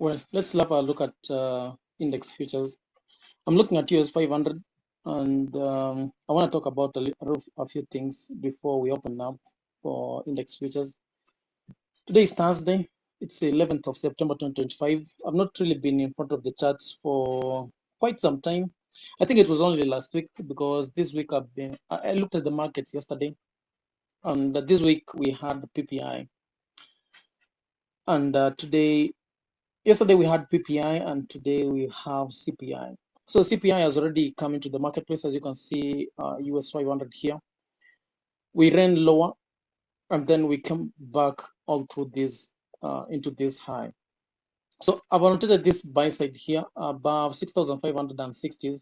Well, let's have a look at index futures. I'm looking at US 500, and I want to talk about a few things before we open up for index futures. Today is Thursday. It's the 11th of September 2025. I've not really been in front of the charts for quite some time. I think it was only last week because this week I looked at the markets yesterday, and this week we had PPI, and yesterday we had PPI, and today we have CPI. So CPI has already come into the marketplace, as you can see, US 500 here. We ran lower, and then we come back all through this into this high. So I've annotated this buy side here above 6,560,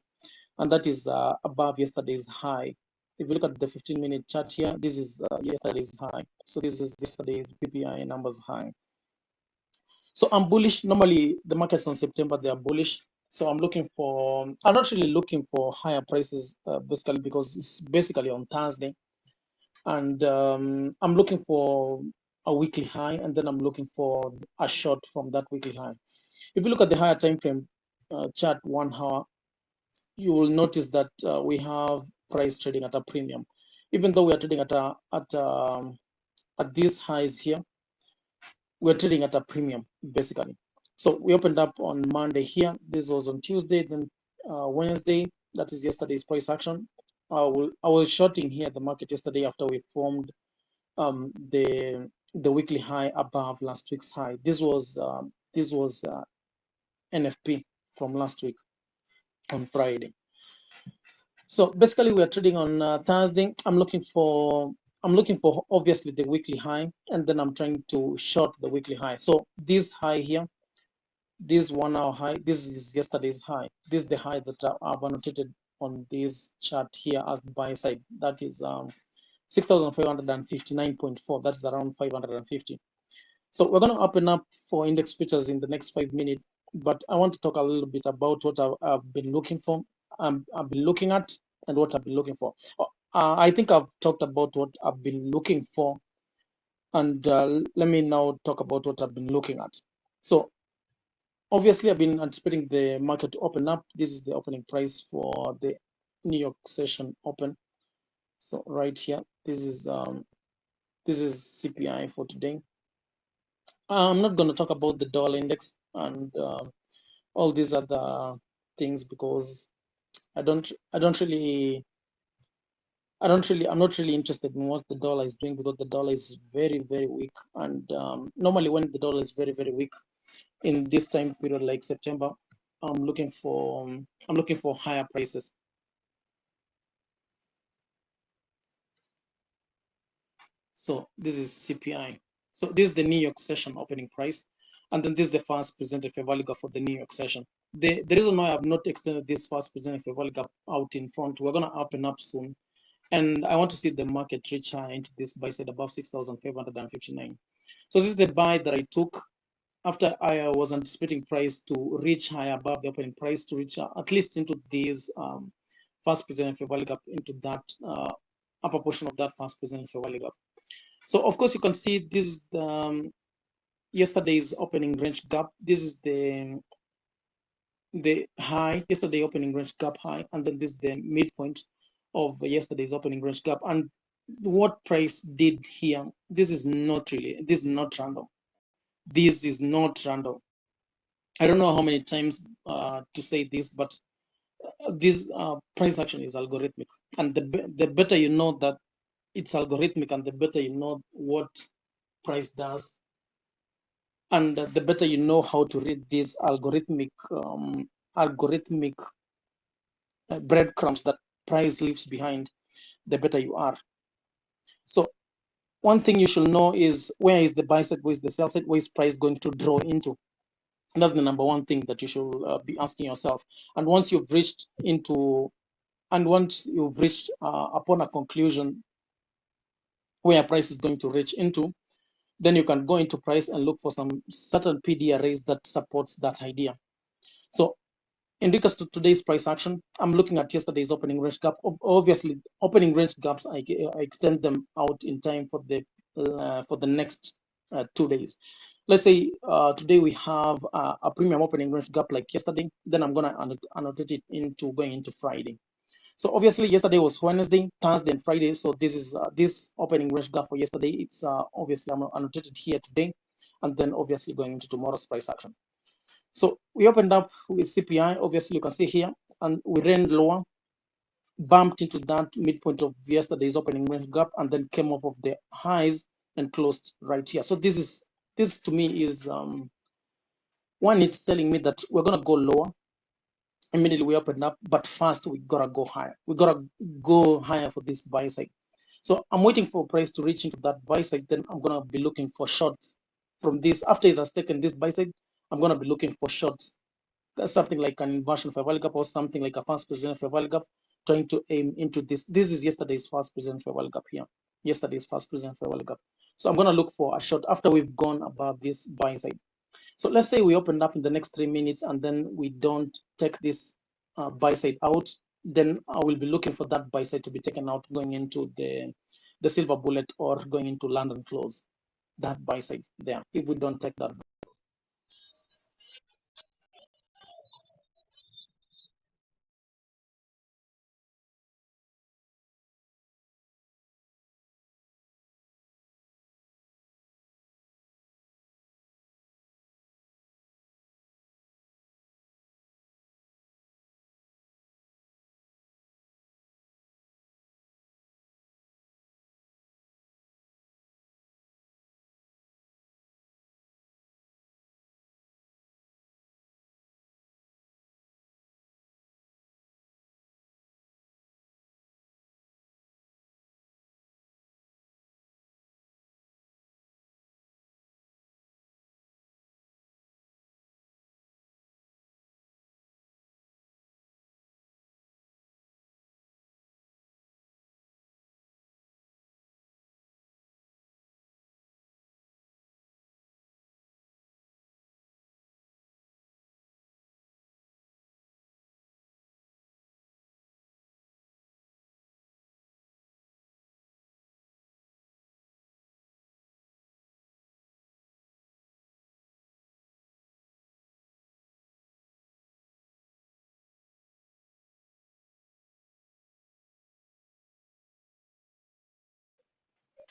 and that is above yesterday's high. If you look at the 15-minute chart here, this is yesterday's high. So this is yesterday's PPI numbers high. So I'm bullish. Normally the markets on September, they are bullish. So I'm not really looking for higher prices basically because it's basically on Thursday. And I'm looking for a weekly high, and then I'm looking for a short from that weekly high. If you look at the higher time frame chart 1 hour, you will notice that we have price trading at a premium. Even though we are trading at these highs here, we're trading at a premium basically. So we opened up on Monday here. This was on Tuesday, then Wednesday. That is yesterday's price action. I was shorting here the market yesterday after we formed the weekly high above last week's high. This was NFP from last week on Friday. So basically, we are trading on Thursday. I'm looking for obviously the weekly high, and then I'm trying to short the weekly high. So this high here, this 1 hour high, this is yesterday's high. This is the high that I've annotated on this chart here as buy side. That is 6,559.4. That's around 550. So we're going to open up for index futures in the next 5 minutes, but I want to talk a little bit about what I've been looking for. I've been looking at and what I've been looking for. I think I've talked about what I've been looking for, and let me now talk about what I've been looking at. So obviously, I've been anticipating the market to open up. This is the opening price for the New York session open. So right here, this is CPI for today. I'm not going to talk about the dollar index and all these other things because I'm not really interested in what the dollar is doing because the dollar is very, very weak. And normally when the dollar is very, very weak in this time period like September, I'm looking for higher prices. So this is CPI. So this is the New York session opening price. And then this is the fast presented fair value gap for the New York session. The reason why I've not extended this fast presented fair value gap out in front, we're going to open up soon. And I want to see the market reach high into this buy side above 6,559. So this is the buy that I took after I was anticipating price to reach high above the opening price to reach at least into this fast presented fair value gap, into that upper portion of that fast presented fair value gap. So of course you can see this is yesterday's opening range gap. This is the high, yesterday opening range gap high, and then this is the midpoint of yesterday's opening range gap. And what price did here, this is not random. This is not random. I don't know how many times to say this, but this price action is algorithmic, and the better you know that it's algorithmic, and the better you know what price does, and the better you know how to read these algorithmic breadcrumbs that price leaves behind, the better you are. So one thing you should know is where is the buy side, where is the sell side, where is price going to draw into. And that's the number one thing that you should be asking yourself. And once you've reached upon a conclusion where price is going to reach into, then you can go into price and look for some certain PD arrays that supports that idea. So in regards to today's price action, I'm looking at yesterday's opening range gap. Obviously, opening range gaps, I extend them out in time for the next 2 days. let's say today we have a premium opening range gap like yesterday, then I'm gonna annotate it into going into Friday. So obviously yesterday was Wednesday, Thursday, and Friday. So this is this opening range gap for yesterday. It's obviously I'm annotated here today, and then obviously going into tomorrow's price action. So we opened up with CPI. Obviously you can see here, and we ran lower, bumped into that midpoint of yesterday's opening range gap, and then came up of the highs and closed right here. So this to me is one. It's telling me that we're gonna go lower. Immediately we opened up, but first we gotta go higher. We gotta go higher for this buy side. So I'm waiting for price to reach into that buy side. Then I'm gonna be looking for shorts from this. After it has taken this buy side, I'm gonna be looking for shorts. That's something like an inversion fair value gap or something like a fast present fair value gap, trying to aim into this. This is yesterday's fast present fair value gap here. Yesterday's fast present fair value gap. So I'm gonna look for a short after we've gone above this buy side. So let's say we opened up in the next 3 minutes and then we don't take this buy side out, then I will be looking for that buy side to be taken out going into the silver bullet or going into London close. That buy side there, if we don't take that.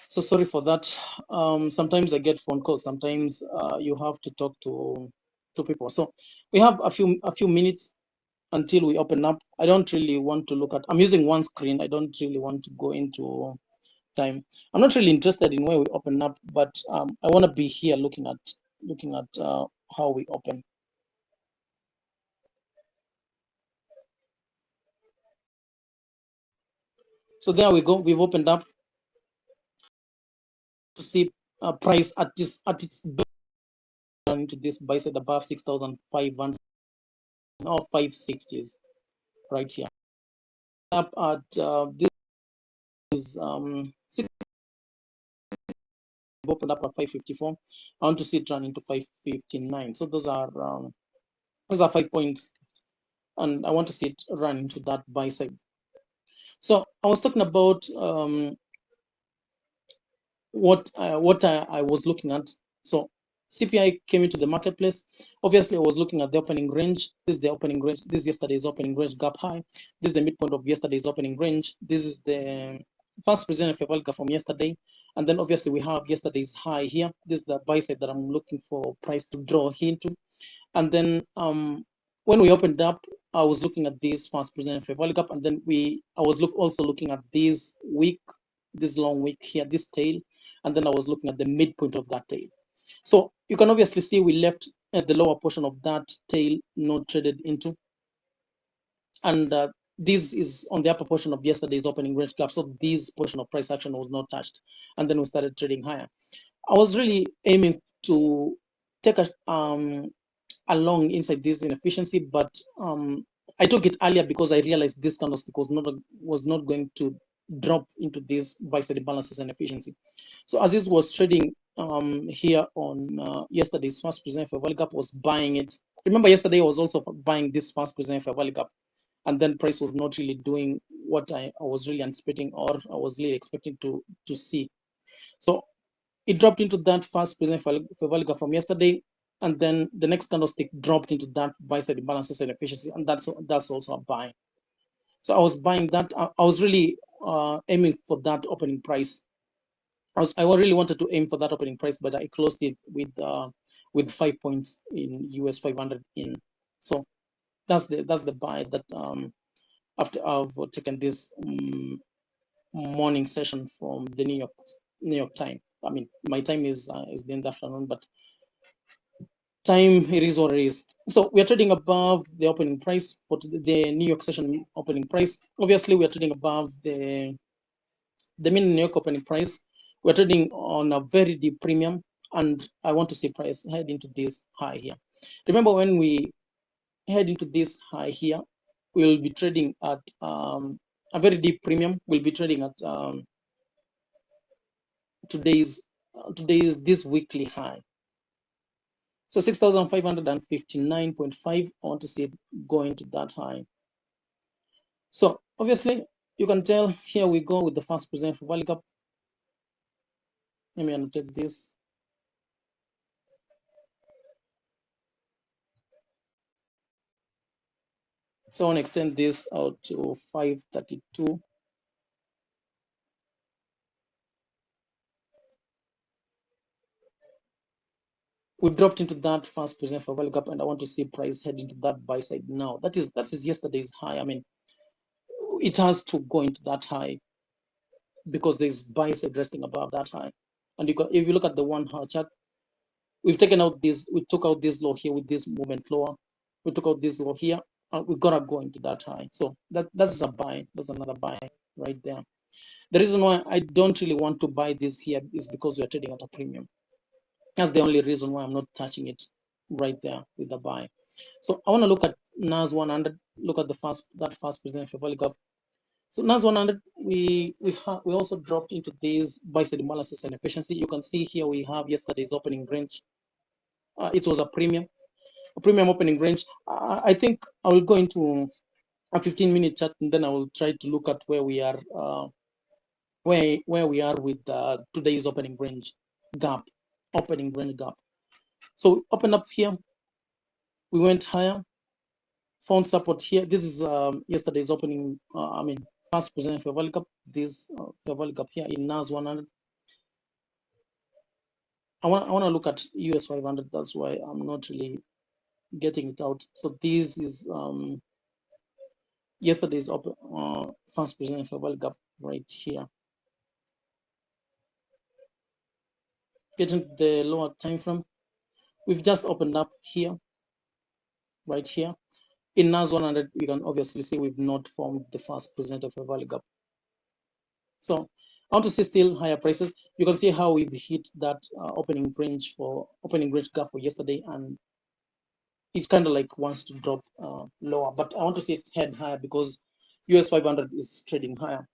So sorry for that. Sometimes I get phone calls. Sometimes you have to talk to people. So we have a few minutes until we open up. I don't really want to look at. I'm using one screen. I don't really want to go into time. I'm not really interested in where we open up, but I want to be here looking at how we open. So there we go. We've opened up to see price at its into this buy side above 6,500 or 560s right here. Up at this is opened up at 554. I want to see it run into 559. So those are 5 points, and I want to see it run into that buy side. So I was talking about what I was looking at. So CPI came into the marketplace. Obviously, I was looking at the opening range. This is the opening range. This is yesterday's opening range gap high. This is the midpoint of yesterday's opening range. This is the first presented fair value gap from yesterday. And then obviously we have yesterday's high here. This is the buy side that I'm looking for price to draw into. And then when we opened up, I was looking at this fast presented fair value gap, and then I was also looking at this long wick here, this tail, and then I was looking at the midpoint of that tail. So you can obviously see we left at the lower portion of that tail not traded into, and this is on the upper portion of yesterday's opening range gap. So this portion of price action was not touched, and then we started trading higher. I was really aiming to take along inside this inefficiency, but I took it earlier because I realized this candlestick was not going to drop into this buy side imbalances and efficiency. So as it was trading here on yesterday's fast present fair value gap, was buying it. Remember yesterday I was also buying this fast present fair value gap, and then price was not really doing what I was really anticipating or I was really expecting to see. So It dropped into that first present Favalica from yesterday, and then the next candlestick dropped into that buy side imbalances and efficiency, and that's also a buy. So I was buying that. I was really aiming for that opening price. I really wanted to aim for that opening price, but I closed it with 5 points in US 500 in. So that's the buy that after I've taken this morning session from the New York time. I mean, my time is in the afternoon, but time it is what it is. So we are trading above the opening price for the New York session opening price. Obviously, we are trading above the mini New York opening price. We're trading on a very deep premium, and I want to see price head into this high here. Remember, when we head into this high here, we'll be trading at a very deep premium. We'll be trading at today's this weekly high. So 6,559.5. I want to see it going to that high. So obviously, you can tell here we go with the first present for Valley Gap. Let me annotate this. So I want to extend this out to 532. We dropped into that first present for value gap, and I want to see price head into that buy side now. That is yesterday's high. I mean, it has to go into that high because there's buy side resting above that high. And if you look at the 1 hour chart, we took out this low here with this movement lower. We took out this low here, and we gotta go into that high. So that's a buy. That's another buy right there. The reason why I don't really want to buy this here is because we are trading at a premium. That's the only reason why I'm not touching it right there with the buy. So I want to look at NAS 100. Look at that first present Favali gap. So NAS 100, we also dropped into this buy side analysis and efficiency. You can see here we have yesterday's opening range. It was a premium opening range. I think I will go into a 15-minute chart, and then I will try to look at where we are, where we are with today's opening range gap. So open up here, we went higher, found support here. This is yesterday's opening. First present Favali gap. This Favali gap here in NAS 100. I want to look at US 500. That's why I'm not really getting it out. So this is yesterday's first present Favali gap right here. Getting the lower time frame, we've just opened up here, right here. In NAS 100, you can obviously see we've not formed the first present of a value gap. So I want to see still higher prices. You can see how we've hit that opening range gap for yesterday, and it kind of like wants to drop lower. But I want to see it head higher because US 500 is trading higher.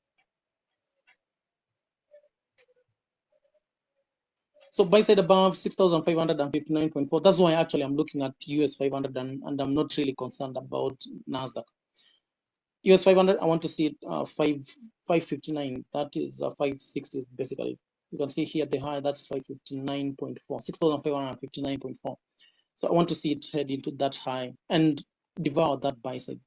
So buy side above 6,559.4. That's why actually I'm looking at US 500 and I'm not really concerned about NASDAQ. US 500, I want to see it 559. That is 560 basically. You can see here the high, that's 559.4, 6,559.4. So I want to see it head into that high and devour that buy side.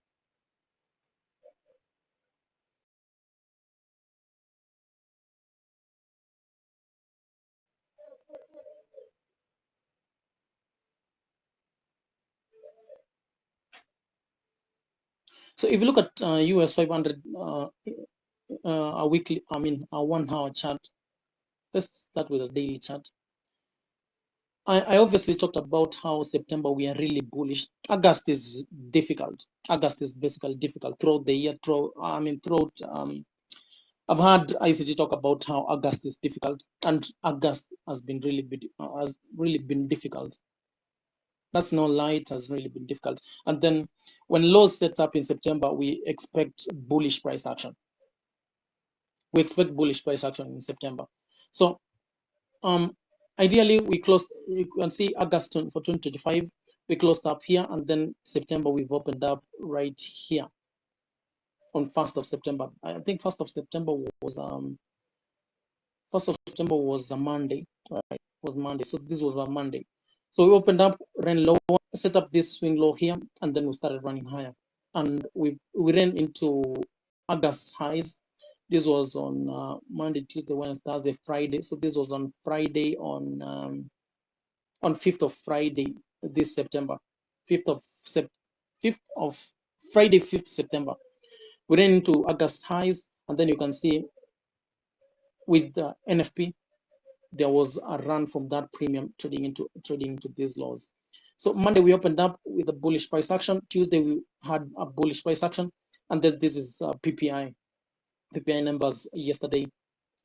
So if you look at US 500, a 1 hour chart, let's start with a daily chart. I obviously talked about how September we are really bullish. August is difficult. August is basically difficult throughout the year. I've had ICG talk about how August is difficult, and August has really been difficult. That's no lie, it has really been difficult. And then when lows set up in September, we expect bullish price action. We expect bullish price action in September. So ideally, we closed, you can see August for 2025, we closed up here, and then September, we've opened up right here on 1st of September. I think 1st of September was a Monday. right? It was Monday. So this was on Monday. So we opened up, ran low, set up this swing low here, and then we started running higher. And we ran into August highs. This was on Monday, Tuesday, Wednesday, Thursday, Friday. So this was on Friday on 5th of Friday this September, 5th of Sep 5th of Friday, 5th September. We ran into August highs, and then you can see with the NFP, there was a run from that premium trading into these lows. So Monday we opened up with a bullish price action. Tuesday we had a bullish price action, and then this is PPI numbers yesterday,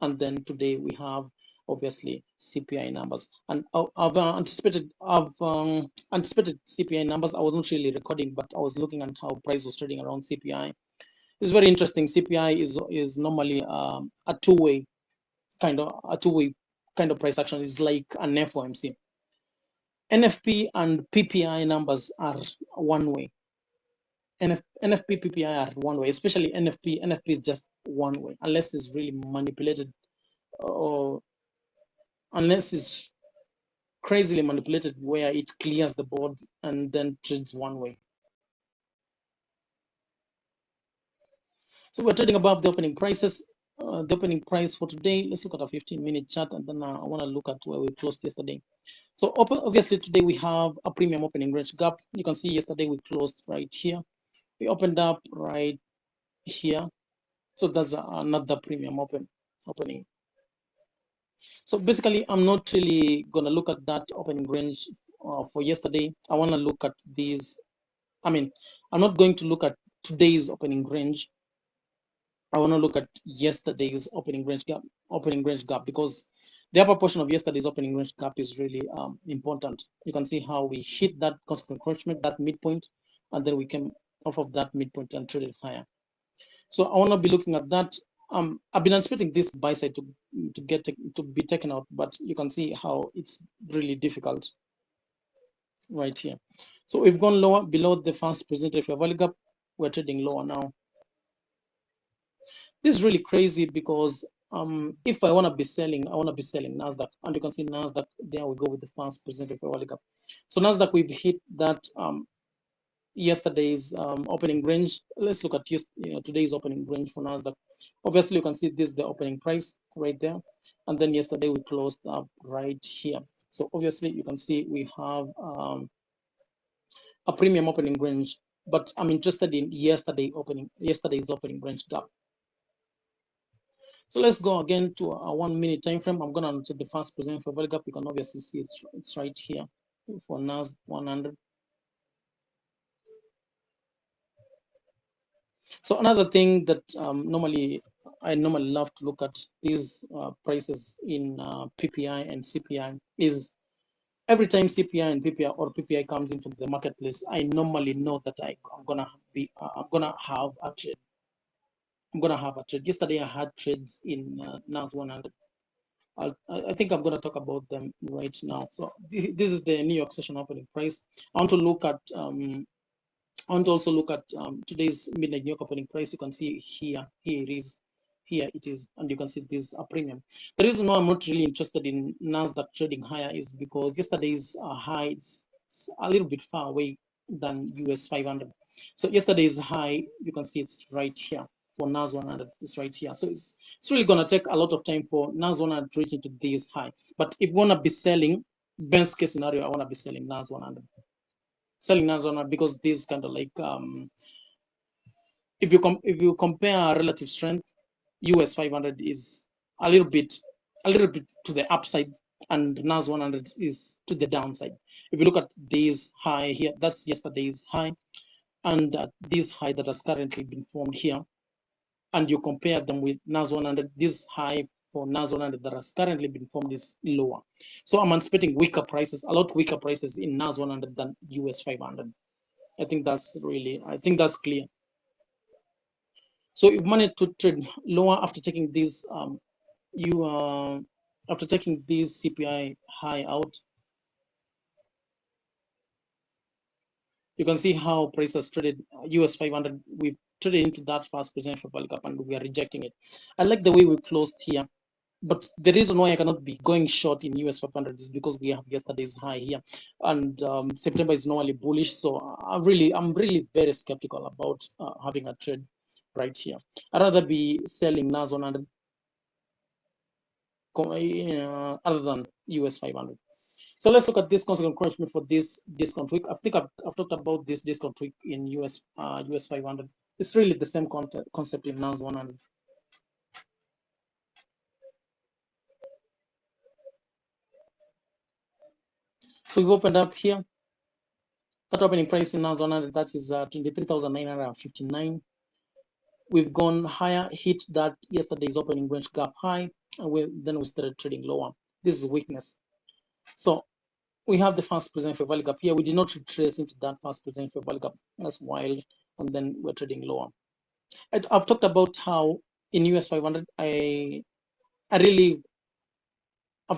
and then today we have obviously CPI numbers. And I've anticipated CPI numbers. I wasn't really recording, but I was looking at how price was trading around CPI. It's very interesting. CPI is normally a two-way kind of price action. Is like an FOMC. NFP and PPI numbers are one way. NFP, PPI are one way, especially NFP. NFP is just one way, unless it's really manipulated, or unless it's crazily manipulated where it clears the board and then trades one way. So we're trading above the opening prices. The opening price for today, let's look at a 15-minute chart, and then I want to look at where we closed yesterday. So obviously today we have a premium opening range gap. You can see yesterday we closed right here. We opened up right here. So that's another premium opening. So basically, I'm not really going to look at that opening range for yesterday. I want to look at these. I mean, I'm not going to look at today's opening range. I want to look at yesterday's opening range gap, because the upper portion of yesterday's opening range gap is really important. You can see how we hit that constant encroachment, that midpoint, and then we came off of that midpoint and traded higher. So I want to be looking at that. I've been anticipating this buy side to be taken out, but you can see how it's really difficult right here. So we've gone lower below the first presented fair value gap. We're trading lower now. This is really crazy because if I want to be selling, I want to be selling Nasdaq, and you can see Nasdaq. There we go with the first presented fair value gap. So Nasdaq, we've hit that yesterday's opening range. Let's look at today's opening range for Nasdaq. Obviously, you can see this is the opening price right there, and then yesterday we closed up right here. So obviously, you can see we have a premium opening range, but I'm interested in yesterday's opening range gap. So let's go again to a 1 minute time frame. I'm gonna check the first presented fair value gap. You can obviously see it's right here for NAS 100. So another thing that I normally love to look at these prices in PPI and CPI is every time CPI and PPI or PPI comes into the marketplace, I normally know that I'm gonna have a trade. Yesterday I had trades in NAS 100. I think I'm going to talk about them right now. So this is the New York session opening price. I want to look at I want to also look at today's midnight New York opening price. You can see here it is, and you can see this a premium. The reason why I'm not really interested in Nasdaq trading higher is because yesterday's high is a little bit far away than US 500. So yesterday's high, you can see it's right here for NAS 100. It's right here. So it's really going to take a lot of time for NAS 100 to reach into this high. But if you want to be selling, best case scenario, I want to be selling NAS 100. Selling NAS 100 because this kind of like if you compare relative strength, US 500 is a little bit to the upside, and NAS 100 is to the downside. If you look at this high here, that's yesterday's high, and this high that has currently been formed here, and you compare them with NAS 100, this high for NAS 100 that has currently been formed is lower. So I'm anticipating weaker prices, a lot weaker prices in NAS 100 than US 500. I think that's clear. So you've managed to trade lower after taking this after taking this CPI high out. You can see how prices traded US 500. We traded into that fast presented fair value gap, and we are rejecting it. I like the way we closed here. But the reason why I cannot be going short in US 500 is because we have yesterday's high here, and September is normally bullish. So I'm really very skeptical about having a trade right here. I'd rather be selling NAS 100 other than US 500. So let's look at this constant encouragement for this discount week. I think I've talked about this discount week in US 500. It's really the same concept in NAS 100. So we've opened up here. That opening price in NAS 100, that is 23,959. We've gone higher, hit that yesterday's opening range gap high, and then we started trading lower. This is weakness. So we have the fast present fair value gap here. We did not retrace into that fast present fair value gap. That's wild. And then we're trading lower. I've talked about how in US 500, I've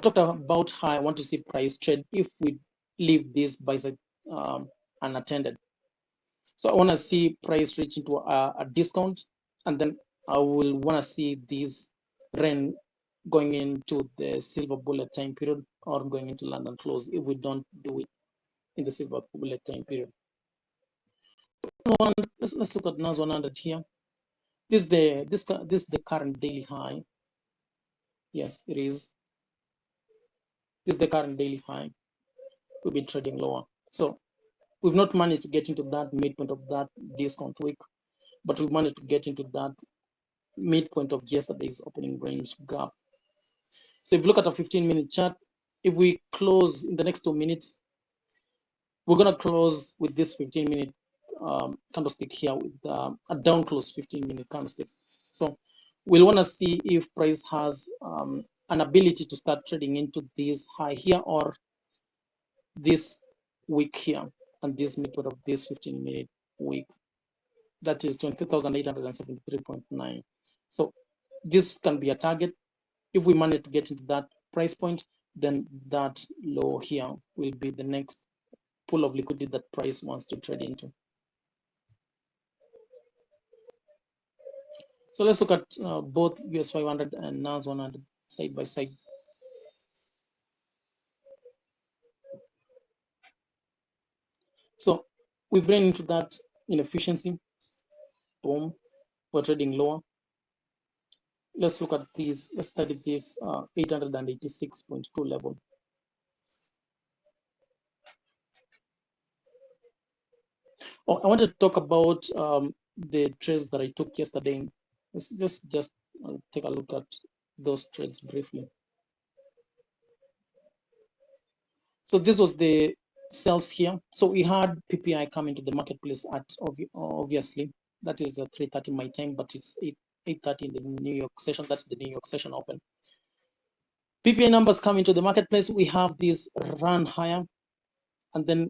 talked about how I want to see price trade if we leave this buy side unattended. So I want to see price reach into a discount, and then I will want to see this REN going into the silver bullet time period or going into London close if we don't do it in the silver bullet time period. Let's look at NAS 100 here. This is the current daily high. Yes, it is. This is the current daily high. We've been trading lower. So we've not managed to get into that midpoint of that discount week, but we've managed to get into that midpoint of yesterday's opening range gap. So if you look at a 15-minute chart, if we close in the next 2 minutes, we're going to close with this 15-minute candlestick here with a down close 15-minute candlestick. So we'll want to see if price has an ability to start trading into this high here or this week here and this midpoint of this 15-minute week. That is 20,873.9. So this can be a target. If we manage to get into that price point, then that low here will be the next pool of liquidity that price wants to trade into. So let's look at both US 500 and NAS 100 side by side. So we bring into that inefficiency. Boom, we're trading lower. Let's look at this. Let's study this 886.2 level. Oh, I want to talk about the trades that I took yesterday. Let's just take a look at those trades briefly. So this was the sales here. So we had PPI coming to the marketplace at obviously that is 3:30 my time, but it's 8:30 in the New York session. That's the New York session open. PPI numbers come into the marketplace. We have this run higher, and then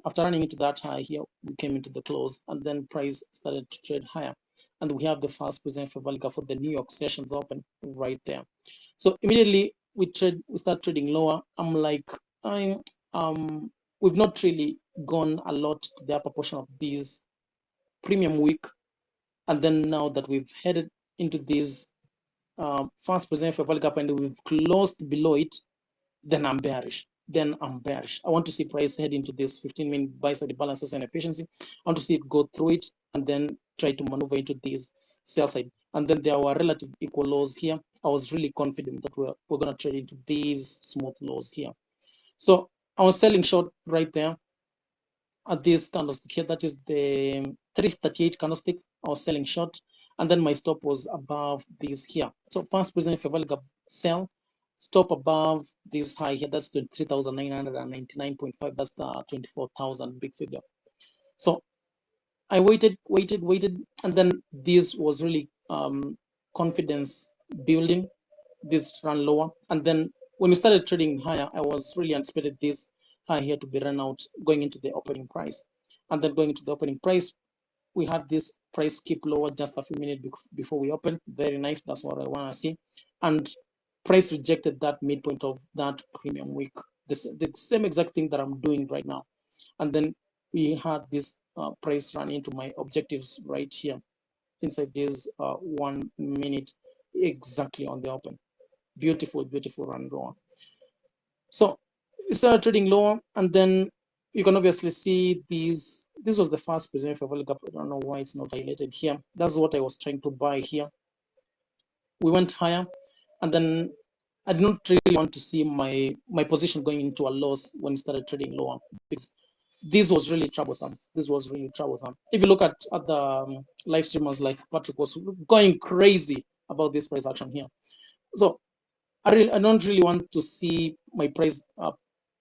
after running into that high here, we came into the close, and then price started to trade higher. And we have the fast present fair value gap for the New York sessions open right there. So immediately we start trading lower. I'm like, we've not really gone a lot to the upper portion of this premium week, and then now that we've headed into this fast present fair value gap and we've closed below it, then I'm bearish. I want to see price head into this 15-minute buy side balances and efficiency. I want to see it go through it and then try to maneuver into this sell side. And then there were relative equal lows here. I was really confident that we're going to trade into these smooth lows here. So I was selling short right there at this candlestick here. That is the 338 candlestick. I was selling short, and then my stop was above this here. So fast present fair value gap sell, stop above this high here. That's 23,999.5. That's the 24,000 big figure. So I waited, and then this was really confidence building. This ran lower, and then when we started trading higher, I was really anticipated this high here to be run out going into the opening price, and then going into the opening price, we had this price keep lower just a few minutes before we open. Very nice. That's what I want to see. And price rejected that midpoint of that premium week. The same exact thing that I'm doing right now. And then we had this price run into my objectives right here inside this 1 minute exactly on the open. Beautiful, beautiful run lower. So we started trading lower, and then you can obviously see these. This was the first present fair gap. I don't know why it's not highlighted here. That's what I was trying to buy here. We went higher, and then I did not really want to see my position going into a loss when it started trading lower, because this was really troublesome. This was really troublesome. If you look at the live streamers, like Patrick was going crazy about this price action here. So I don't really want to see my price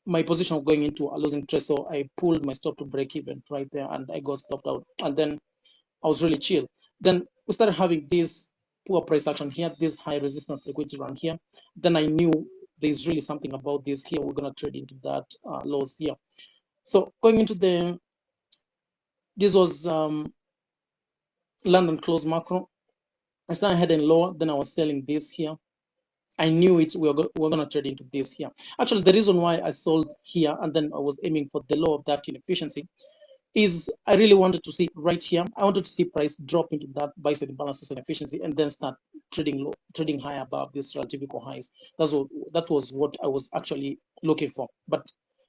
my position going into a losing trade. So I pulled my stop to break even right there, and I got stopped out. And then I was really chill. Then we started having this poor price action here, this high resistance liquidity run here. Then I knew there's really something about this here. We're gonna trade into that loss here. So going into this was London close macro. I started heading lower. Then I was selling this here. I knew it. We're gonna trade into this here. Actually, the reason why I sold here and then I was aiming for the low of that inefficiency is I really wanted to see right here. I wanted to see price drop into that buy side balances and efficiency, and then start trading low, trading high above these relative equal highs. That was what I was actually looking for. But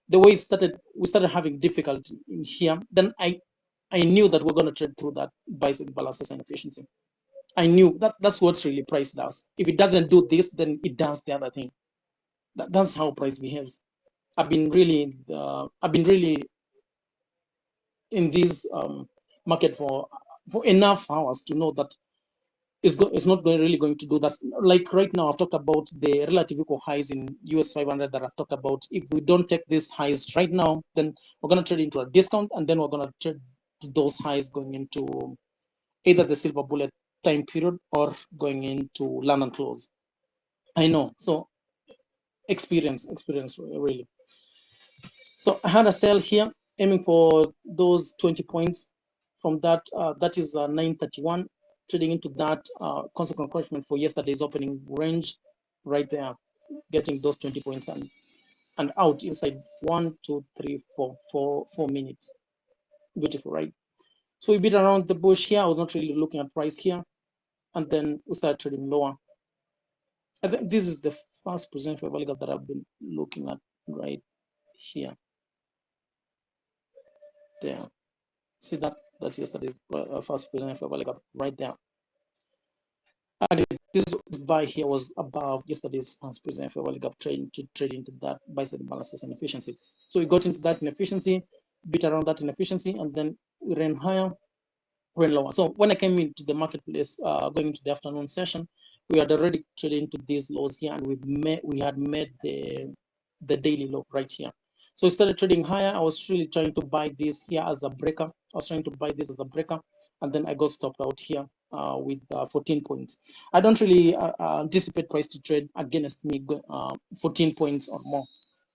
the way it started, we started having difficulty in here. Then I knew that we're gonna trade through that buy side balances and efficiency. I knew that's what really price does. If it doesn't do this, then it does the other thing. That's how price behaves. I've been really in this market for enough hours to know that it's not really going to do that. Like right now, I've talked about the relative equal highs in US 500 that I've talked about. If we don't take these highs right now, then we're going to trade into a discount, and then we're going to trade those highs going into either the silver bullet time period or going into London close. I know. So experience really. So I had a sell here aiming for those 20 points from that. That is 931, trading into that consequent encouragement for yesterday's opening range right there, getting those 20 points and out inside 1, 2, 3, 4 minutes. Beautiful, right? So we beat around the bush here. I was not really looking at price here, and then we started trading lower. I think this is the first present for Valiga that I've been looking at right here. There. See that? That's yesterday's first present for Valiga right there. And this buy here was above yesterday's first present for Valiga trade into that buy side balances and efficiency. So we got into that inefficiency, beat around that inefficiency, and then we ran higher, ran lower. So when I came into the marketplace, going into the afternoon session, we had already traded into these lows here, and we had made the daily low right here. So we started trading higher. I was really trying to buy this here as a breaker. I was trying to buy this as a breaker, and then I got stopped out here with 14 points. I don't really anticipate price to trade against me 14 points or more.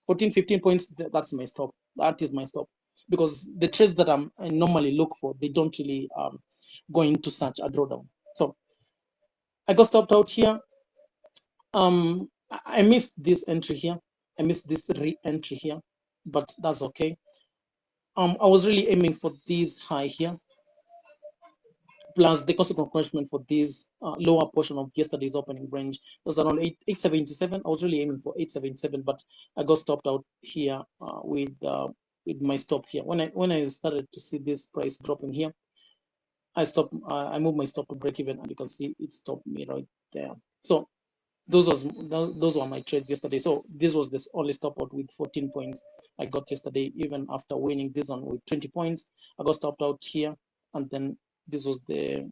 14, 15 points, that's my stop. That is my stop. Because the trades that I normally look for, they don't really go into such a drawdown. So I got stopped out here. I missed this entry here. I missed this re-entry here, but that's okay. I was really aiming for this high here, plus the consequent encouragement for this lower portion of yesterday's opening range. It was around 877. I was really aiming for 877, but I got stopped out here with my stop here. When I started to see this price dropping here, I stopped. I moved my stop to break even, and you can see it stopped me right there. So those were my trades yesterday. So this was this only stop out with 14 points I got yesterday. Even after winning this one with 20 points, I got stopped out here, and then this was the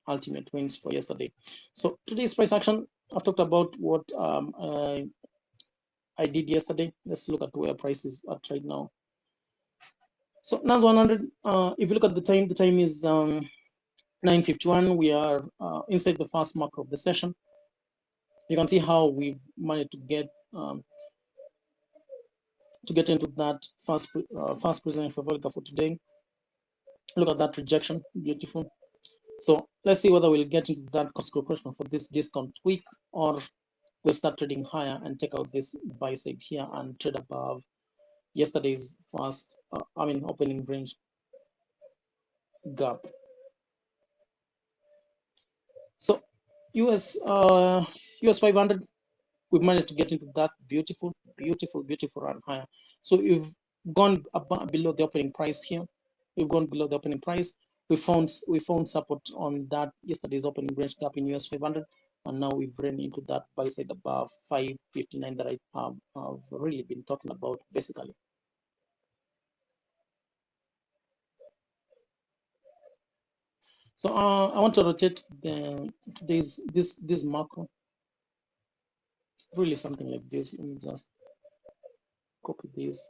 ultimate wins for yesterday. So today's price action, I've talked about what I did yesterday. Let's look at where price is at right now. So now 100. If you look at the time is 9:51. We are inside the first mark of the session. You can see how we managed to get into that first present for Volga for today. Look at that rejection, beautiful. So let's see whether we'll get into that cost correction for this discount week, or we'll start trading higher and take out this buy side here and trade above yesterday's first opening range gap. So US 500, we've managed to get into that beautiful, beautiful, beautiful run higher. So we've gone below the opening price here. We've gone below the opening price. We found support on that yesterday's opening range gap in US 500, and now we've run into that buy side above 559 that I have really been talking about basically. So I want to rotate this macro, really something like this. Let me just copy this.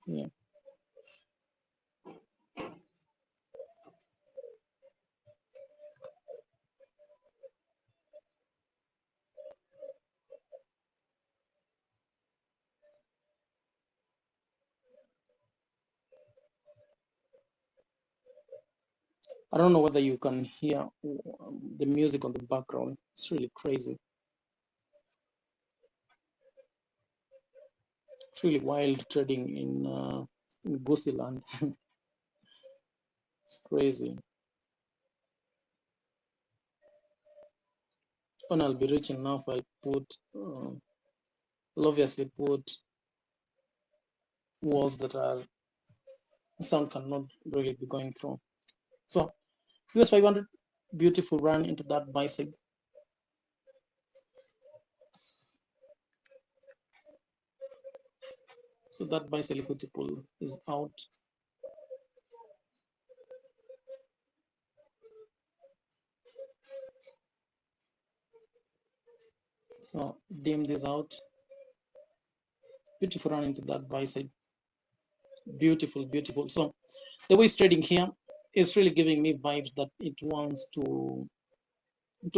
Yeah. I don't know whether you can hear the music on the background. It's really crazy. It's really wild trading in Goosey land. It's crazy. And I'll be reaching now if I put, I'll obviously put walls that are sound cannot really be going through. So US 500, beautiful run into that bicycle. So that bicycle liquidity pool is out. So dim this out. Beautiful run into that bicycle. Beautiful, beautiful. So the way it's trading here is really giving me vibes that it wants to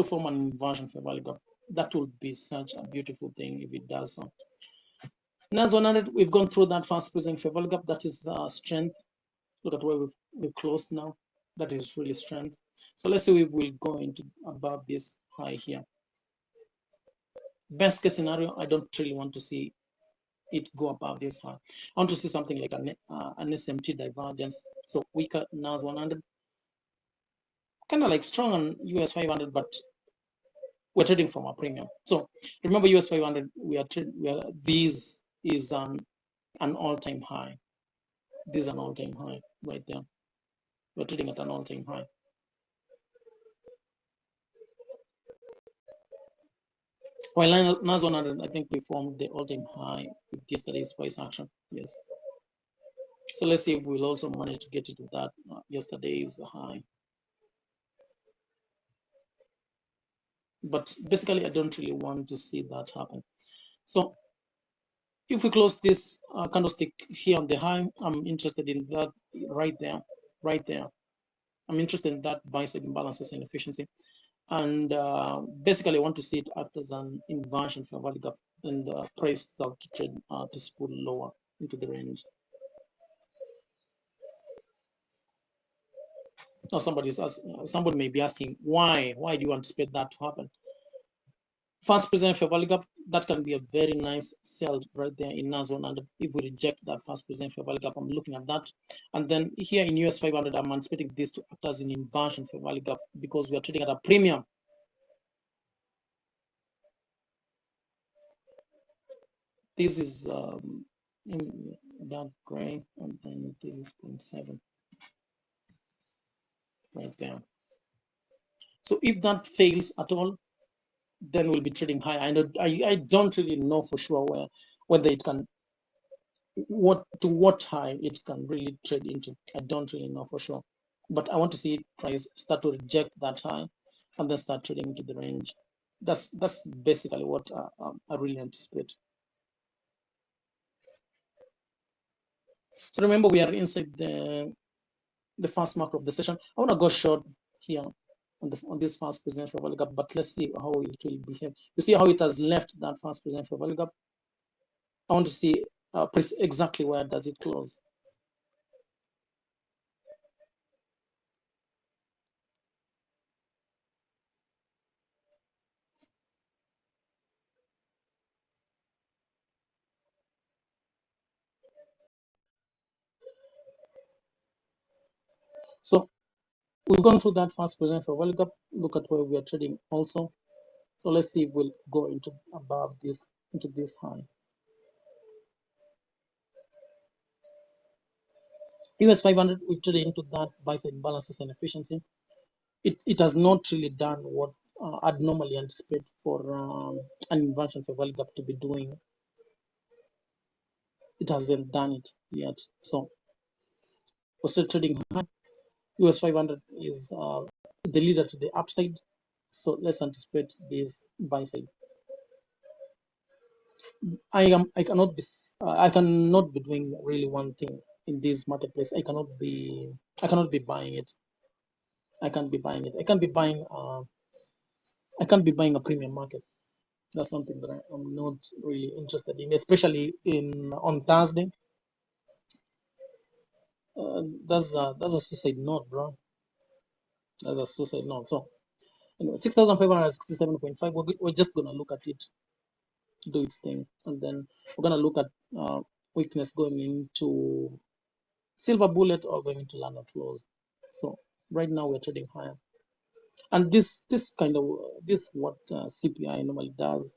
form an inversion for value gap. That would be such a beautiful thing if it does so. NAS 100, we've gone through that fast present for value gap. That is strength. Look at where we've closed now. That is really strength. So let's say we will go into above this high here. Best case scenario, I don't really want to see it go above this high. I want to see something like an SMT divergence. So weaker NAS 100, kind of like strong on US 500, but we're trading from a premium. So remember US 500, this is an all-time high. This is an all-time high right there. We're trading at an all-time high. While NAS 100, I think we formed the all-time high with yesterday's price action. Yes. So let's see if we'll also manage to get into that yesterday's high. But basically, I don't really want to see that happen. So if we close this candlestick here on the high, I'm interested in that right there, right there. I'm interested in that buy-side imbalances and efficiency. And basically, I want to see it act as an inversion for value gap and price out to trade to spool lower into the range. Now, somebody may be asking, why do you anticipate that to happen? Fast present for value gap, that can be a very nice sell right there in NAS 100. If we reject that fast present for value gap, I'm looking at that. And then here in US 500, I'm anticipating this to act as an inversion for value gap because we are trading at a premium. This is in dark gray, and then this is 0.7 right there. So if that fails at all, then we'll be trading high. I don't really know for sure whether it can what high it can really trade into. I don't really know for sure, but I want to see it price start to reject that high and then start trading into the range. That's basically what I really anticipate. So remember, we are inside the first mark of the session. I want to go short here on this fast present for value gap, but let's see how it will behave. You see how it has left that fast present for value gap. I want to see exactly where does it close. So we've gone through that fast present for value gap. Look at where we are trading also. So let's see if we'll go into above this, into this high. US 500, we traded into that buy side balances and efficiency. It has not really done what I'd normally anticipate for an inversion for value gap to be doing. It hasn't done it yet. So we're still trading high. US 500 is the leader to the upside. So let's anticipate this buy side. I cannot be doing really one thing in this marketplace. I cannot be buying it. I can't be buying it. I can't be buying a premium market. That's something that I'm not really interested in, especially in on Thursday. That's a suicide note, bro. That's a suicide note. So anyway, 6,567.5. We're just gonna look at it, do its thing, and then we're gonna look at weakness going into silver bullet or going into London close. So right now we're trading higher, and this what CPI normally does.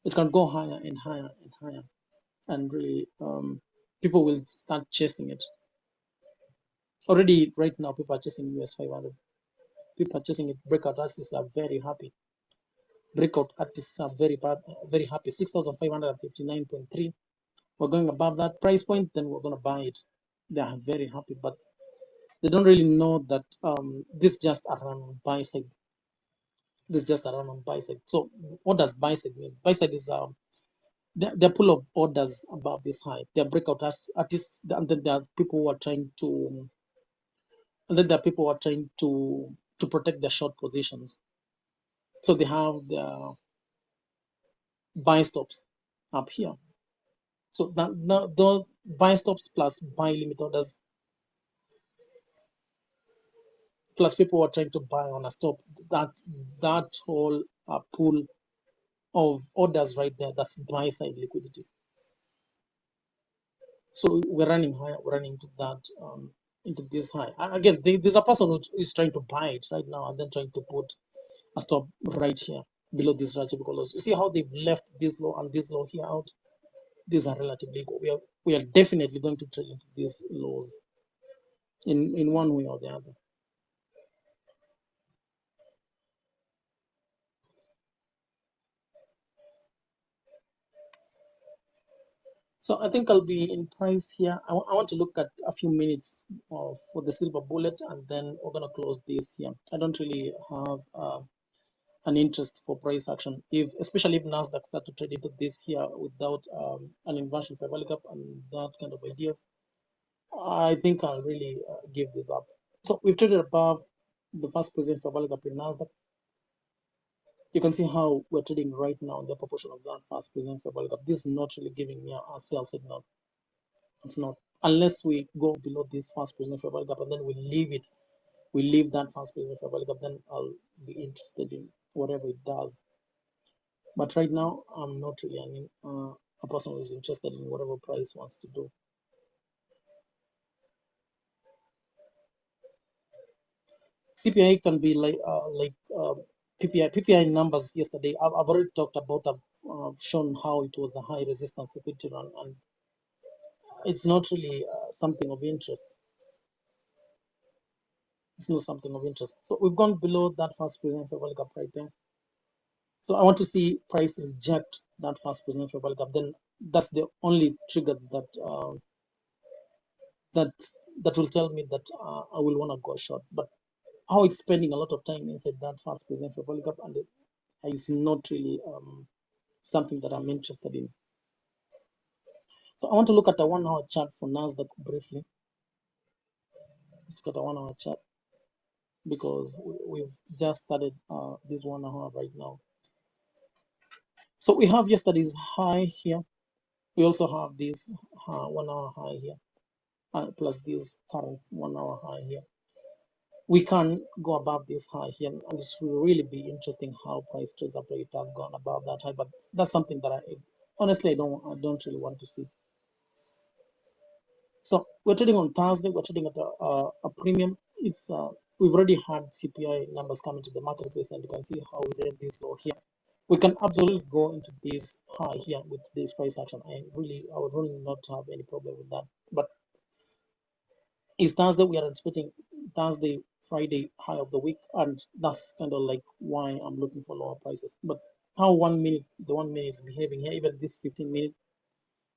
It can go higher and higher and higher, and really people will start chasing it. Already right now people are chasing US 500. People are chasing it. Breakout artists are very happy. Breakout artists are very happy. 6,559.3. We're going above that price point, then we're gonna buy it. They are very happy, but they don't really know that this just a run on buy side. This is just a run on buy side. So what does buy side mean? Buy side is they're full of orders above this high. They're breakout artists, and then there are people who are trying to, and then there are people who are trying to protect their short positions. So they have their buy stops up here. So the buy stops plus buy limit orders plus people who are trying to buy on a stop. That whole pool of orders right there, that's buy side liquidity. So we're running high, we're running into this high. Again, there's a person who is trying to buy it right now and then trying to put a stop right here below this relatively lows. You see how they've left this low and this low here out? These are relatively equal. We are definitely going to trade into these lows in one way or the other. So I think I'll be in price here. I want to look at a few minutes for the silver bullet, and then we're gonna close this here. I don't really have an interest for price action, if especially if Nasdaq start to trade into this here without an inversion for value gap and that kind of ideas. I think I'll really give this up. So we've traded above the first position for value gap in Nasdaq. You can see how we're trading right now in the proportion of that first position for value gap. This is not really giving me a sell signal. It's not, unless we go below this first position for value gap and then we leave it. We leave that first position for value gap, then I'll be interested in whatever it does. But right now, I'm not really a person who is interested in whatever price wants to do. CPI can be like PPI numbers yesterday. I've already talked about. I've shown how it was a high resistance liquidity run, and it's not really something of interest. It's not something of interest. So we've gone below that first position for value gap right there. So I want to see price reject that first position for value gap. Then that's the only trigger that that will tell me that I will want to go short. But how it's spending a lot of time inside that fast position for value gap, and it is not really something that I'm interested in. So I want to look at a 1 hour chart for Nasdaq briefly. Let's look at a 1 hour chart because we've just started this 1 hour right now. So we have yesterday's high here. We also have this 1 hour high here, plus this current 1 hour high here. We can go above this high here, and it will really be interesting how price trades after it has gone above that high. But that's something that I honestly I don't really want to see. So we're trading on Thursday. We're trading at a premium. It's we've already had CPI numbers coming to the marketplace, and you can see how we read this low here. We can absolutely go into this high here with this price action. I would really not have any problem with that. But it's Thursday, we are expecting Thursday, Friday high of the week, and that's kind of like why I'm looking for lower prices. But how the 1 minute is behaving here, even this 15 minute,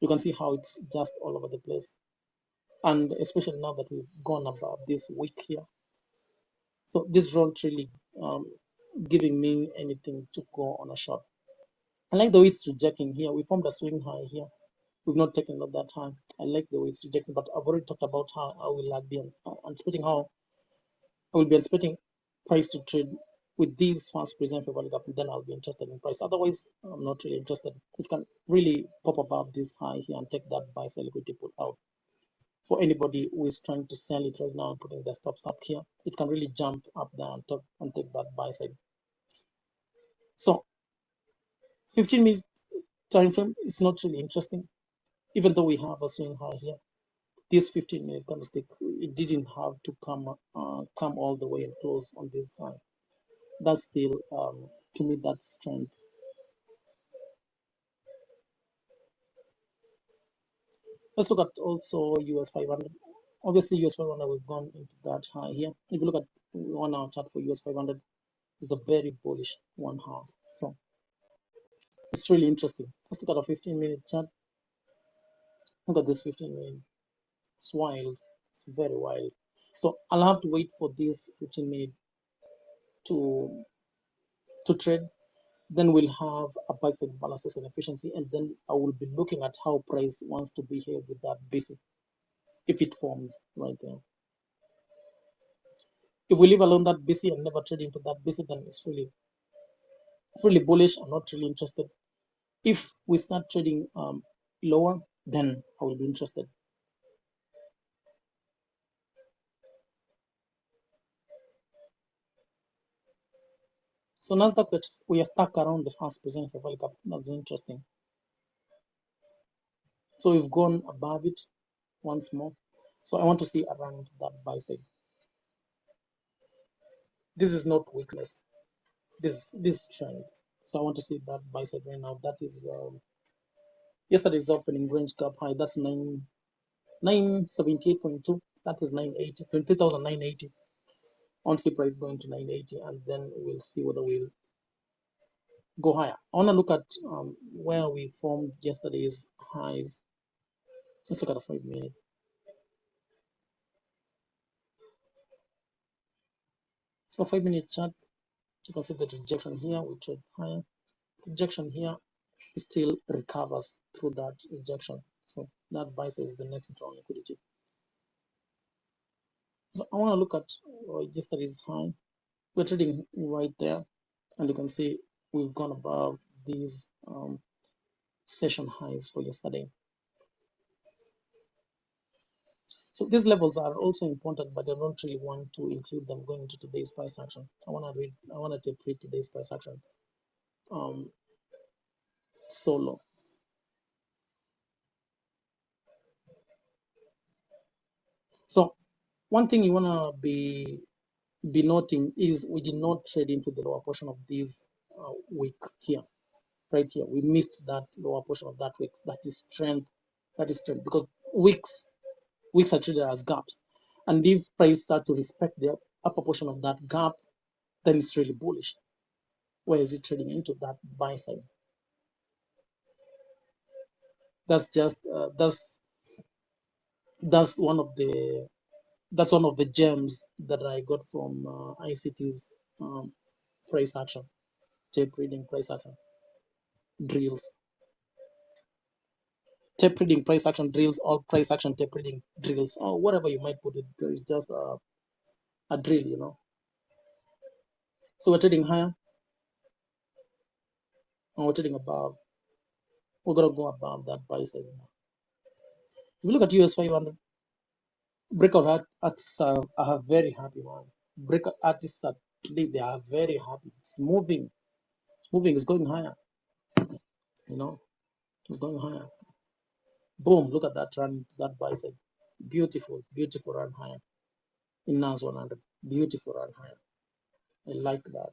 you can see how it's just all over the place. And especially now that we've gone above this week here. So this not really giving me anything to go on a short. I like the way it's rejecting here. We formed a swing high here. We've not taken up that high. I like the way it's rejecting, but I've already talked about how I will be anticipating how I will be expecting price to trade with these fast present favorable gap, then I'll be interested in price. Otherwise, I'm not really interested. It can really pop above this high here and take that buy sell liquidity put out. For anybody who is trying to sell it right now and putting their stops up here, it can really jump up there and take that buy side. So 15 minutes time frame is not really interesting, even though we have a swing high here. This 15-minute candlestick, it didn't have to come all the way and close on this high. That's still to me that's strength. Let's look at also US 500. Obviously, US 500, we've gone into that high here. If you look at 1 hour chart for US 500, it's a very bullish 1 hour. So it's really interesting. Let's look at a 15-minute chart. Look at this 15-minute. It's wild. It's very wild. So I'll have to wait for this 15-minute to trade. Then we'll have a basic balances and efficiency, and then I will be looking at how price wants to behave with that basic if it forms right there. If we leave alone that BC and never trade into that BC, then it's really bullish. I'm not really interested. If we start trading lower, then I will be interested. So Nasdaq, we are stuck around the first present for value gap. That's interesting. So we've gone above it once more. So I want to see around that buy side. This is not weakness. This trend. So I want to see that buy side right now. That is yesterday's opening range gap high. That's 978.2. That is 980. 20,980. On-see price going to 980, and then we'll see whether we'll go higher. I want to look at where we formed yesterday's highs. Let's look at a 5 minute. So 5 minute chart, you can see the rejection here. We trade higher. Rejection here, it still recovers through that rejection. So that buys is the next draw liquidity. So I want to look at yesterday's high. We're trading right there, and you can see we've gone above these session highs for yesterday. So these levels are also important, but I don't really want to include them going into today's price action. I want to read today's price action solo. So one thing you want to be noting is we did not trade into the lower portion of this week here, right here. We missed that lower portion of that week. That is strength. That is strength because weeks are treated as gaps, and if price start to respect the upper portion of that gap, then it's really bullish. Where is it trading into that buy side? That's just that's one of the gems that I got from ICT's price action, tape reading price action drills, tape reading price action drills, or price action tape reading drills, or whatever you might put it. There is just a drill, So we're trading higher, and we're trading above. We're gonna go above that buy side now. If you look at US 500, breakout artists are very happy, man. Breakout artists are today, they are very happy. It's moving. It's going higher. It's going higher. Boom, look at that run, that buy side. Beautiful run higher. in NAS 100. Beautiful run higher. I like that.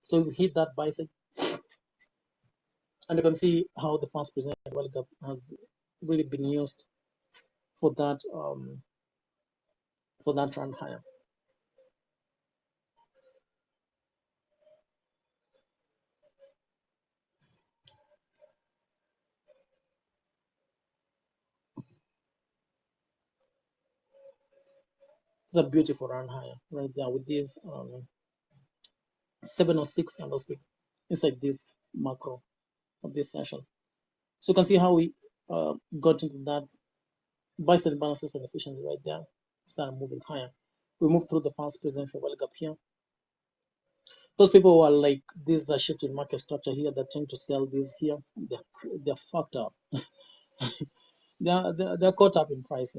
So we hit that bicycle, and you can see how the fast present World Cup has really been used for that run higher. It's a beautiful run higher right there with this 706 candlestick inside this macro of this session. So you can see how we got into that bicycle balances and efficiency right there. Started moving higher. We moved through the fast presidential World Cup here. Those people who are like, this is a shift in market structure here that tend to sell this here, they're fucked up. they're caught up in price,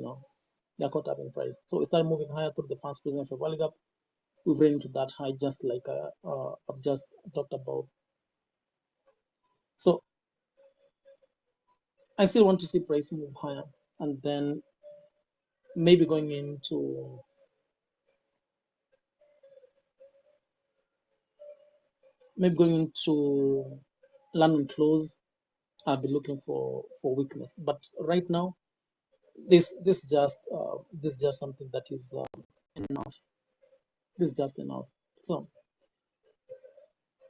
They're caught up in price. So we started moving higher through the fast presidential World Cup. We ran into that high just like I've just talked about. So I still want to see price move higher, and then maybe going into London close. I'll be looking for weakness, but right now this just something that is enough. This is just enough. So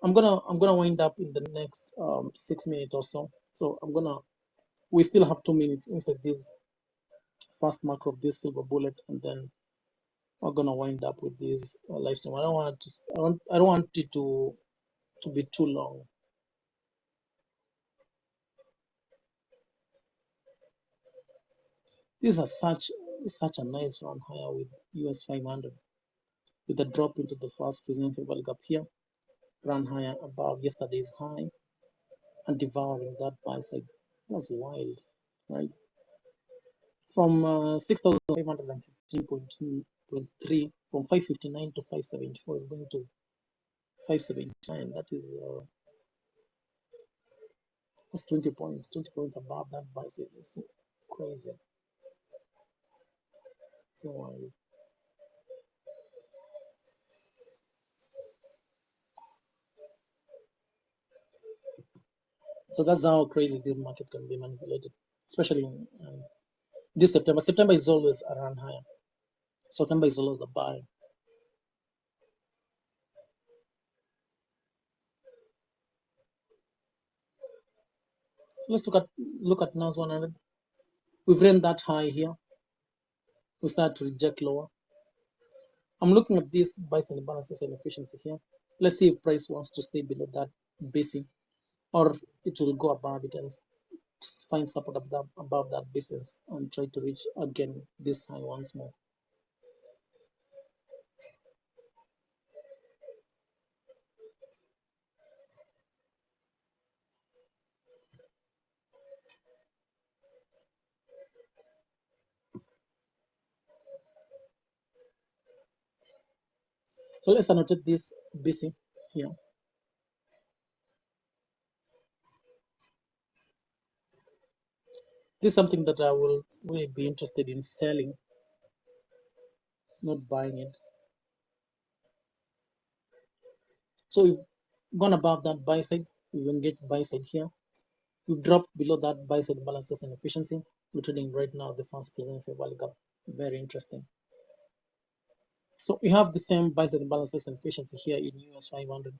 I'm gonna wind up in the next 6 minutes or so. So we still have 2 minutes inside this first mark of this silver bullet, and then we're gonna wind up with this live stream. I don't want it to be too long. These are such a nice run higher with US 500 with a drop into the first presidential World Cup here, run higher above yesterday's high and devouring that buy side. That's wild, right? From 6,515.23, from 559 to 574 is going to 579. That's 20 points, 20 points above that buy side. It's crazy. So so that's how crazy this market can be manipulated, especially in this September. September is always a run higher. September is always a buy. So let's look at NAS 100. We've ran that high here. We start to reject lower. I'm looking at this buys and balances and efficiency here. Let's see if price wants to stay below that basic, or it will go above it and find support above that basis and try to reach again this high once more. So let's annotate this basic here. This is something that I will really be interested in selling, not buying it. So we've gone above that buy side. We've engaged buy side here. We've dropped below that buy side balances and efficiency. We're trading right now the fast present fair value gap. Very interesting. So we have the same buy side balances and efficiency here in US 500.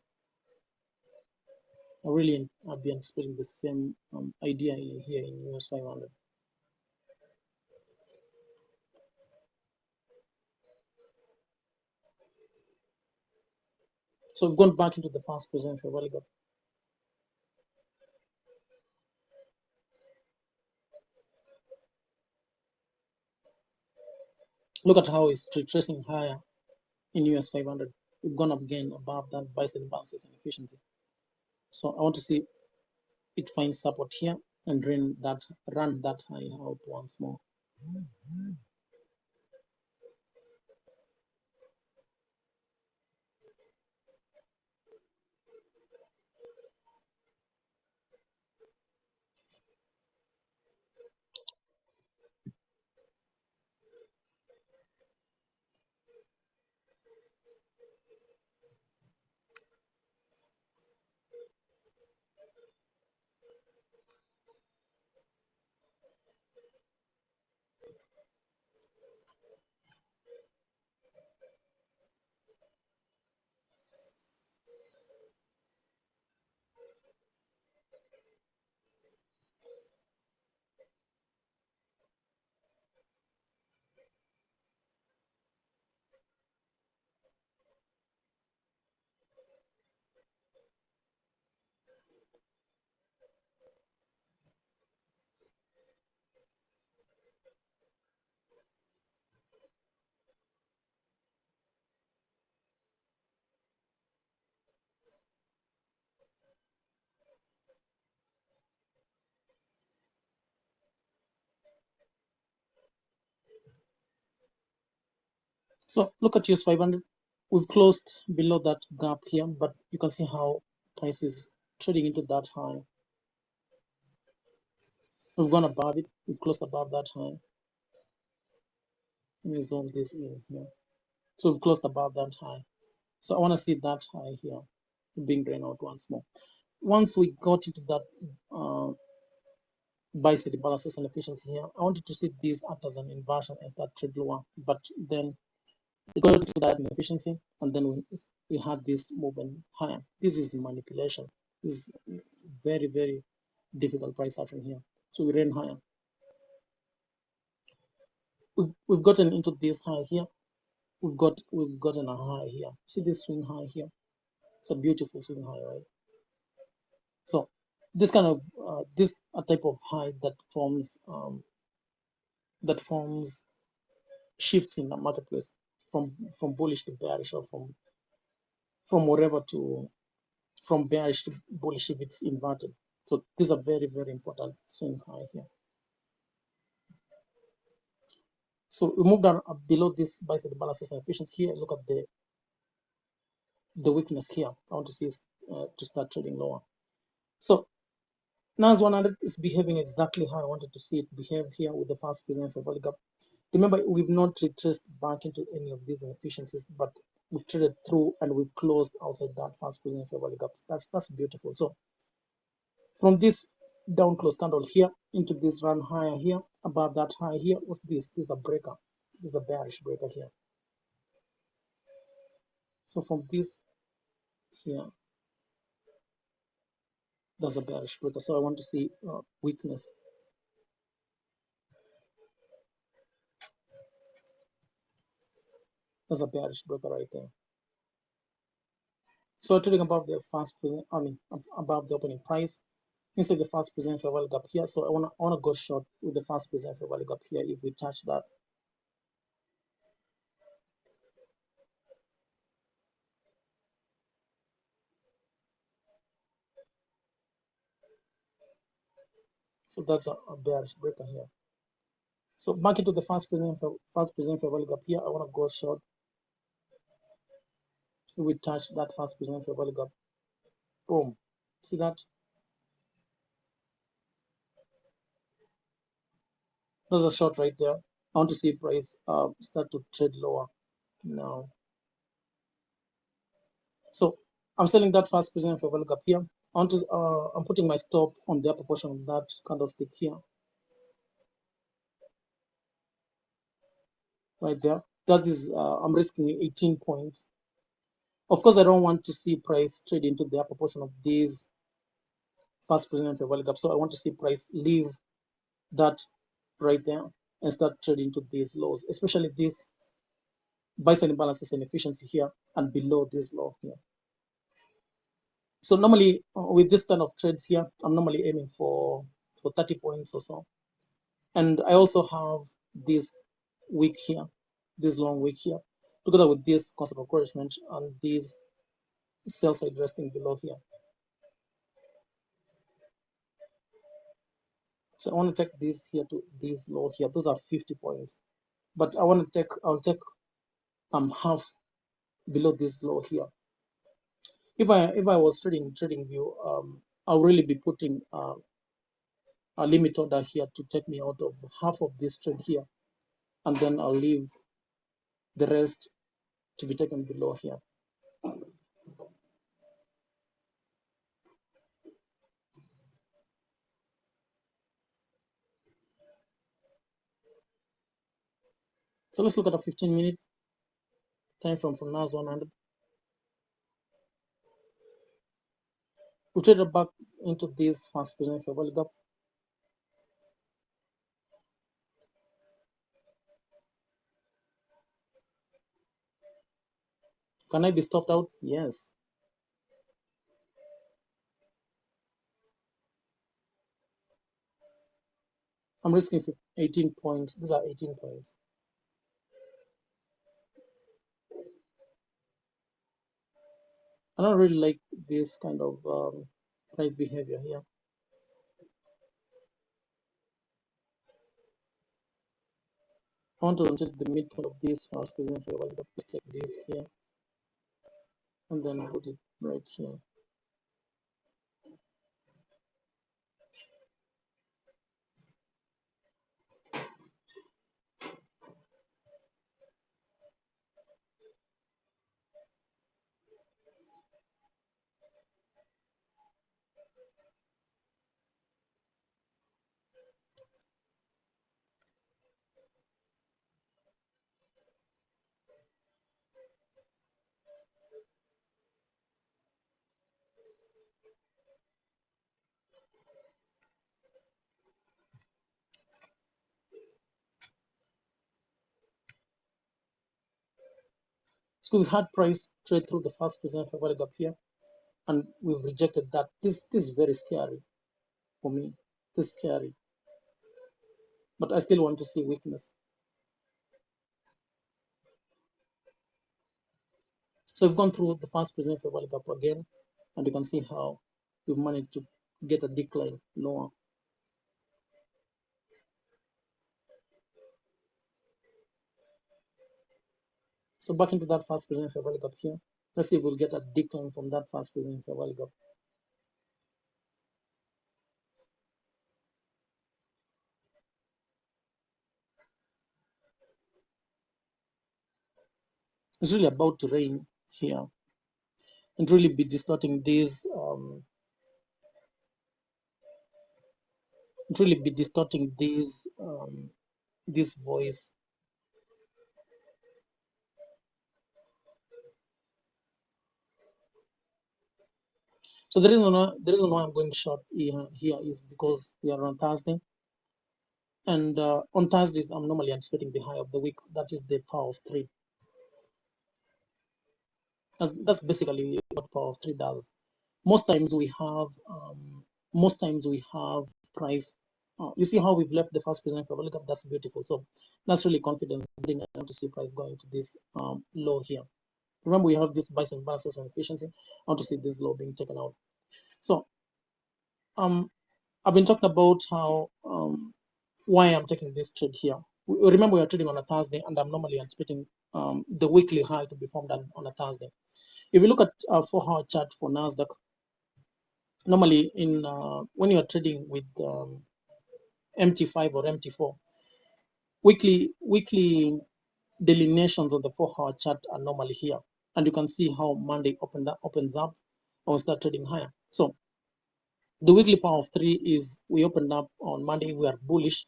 I've been anticipating the same idea here in US 500. So we've gone back into the fast present fair value gap. Look at how it's retracing higher in US 500. We've gone up again above that buy side balances and efficiency. So I want to see it find support here and run that high out once more. So look at US 500. We've closed below that gap here, but you can see how price is trading into that high. We've gone above it. We've closed above that high. Let me zoom this in here. So we've closed above that high. So I want to see that high here being drained out once more. Once we got into that buy side balances and efficiency here, I wanted to see this act as an inversion and that trade lower, but then it got to that inefficiency, and then we had this movement higher. This is manipulation. This is very, very difficult price action here. So we ran higher. We've gotten into this high here. We've gotten a high here. See this swing high here? It's a beautiful swing high, right? So this kind of this a type of high that forms shifts in the marketplace from bullish to bearish, or from whatever to from bearish to bullish if it's inverted. So these are very, very important swing high here. So we moved down below this buy side balances and efficiency here. Look at the weakness here. I want to see to start trading lower. So NAS 100 is behaving exactly how I wanted to see it behave here with the fast present fair value gap. Remember, we've not retraced back into any of these inefficiencies, but we've traded through and we've closed outside that fast present fair value gap. That's beautiful. So from this down close candle here into this run higher here, above that high here, what's this? This is a breaker. This is a bearish breaker here. So from this here, there's a bearish breaker. So I want to see weakness. There's a bearish breaker right there. So trading above the fast present, above the opening price, inside the fast present fair value gap here. So I wanna go short with the fast present fair value gap here if we touch that. So that's a bearish breaker here. So back into the fast present fair value gap here. I wanna go short. If we touch that fast present fair value gap, boom. See that? There's a short right there. I want to see price start to trade lower now. So I'm selling that fast present fair value gap here. I'm putting my stop on the upper portion of that candlestick here, right there. That is, I'm risking 18 points. Of course, I don't want to see price trade into the upper portion of this fast present fair value gap. So I want to see price leave that right there and start trading to these lows, especially this buy side balances and efficiency here and below this low here. So normally with this kind of trades here, I'm normally aiming for 30 points or so. And I also have this wick here, this long wick here, together with this concept of encouragement and this sell side resting below here. So I want to take this here to this low here. Those are 50 points. But I'll take half below this low here. If I was trading view, I'll really be putting a limit order here to take me out of half of this trade here, and then I'll leave the rest to be taken below here. So let's look at a 15-minute time frame from NAS 100. We traded back into this fast present fair value gap. Can I be stopped out? Yes. I'm risking 18 points. These are 18 points. I don't really like this kind of price behavior here. want to rotate the midpoint of this first present fair value gap just like this here, and then put it right here. So we had price trade through the first present fair value gap here, and we've rejected that. This is very scary for me. This is scary, but I still want to see weakness. So we've gone through the first present fair value gap again, and you can see how we've managed to get a decline lower. So back into that first present fair value gap here. Let's see if we'll get a decline from that first present fair value gap. It's really about to rain here and really be distorting this this voice. So the reason why I'm going short here is because we are on Thursday, and on Thursdays I'm normally anticipating the high of the week. That is the power of three. That's basically what power of three does. Most times we have price. You see how we've left the first present fair value gap. That's beautiful. So that's really confident. I want to see price going to this low here. Remember, we have this bison balances and efficiency. I want to see this low being taken out. So I've been talking about how why I'm taking this trade here. Remember, we are trading on a Thursday, and I'm normally anticipating the weekly high to be formed on a Thursday. If you look at a 4-hour chart for Nasdaq, normally in when you are trading with MT5 or MT4, weekly delineations on the 4-hour chart are normally here, and you can see how Monday opens up, and we start trading higher. So the weekly power of three is we opened up on Monday, we are bullish.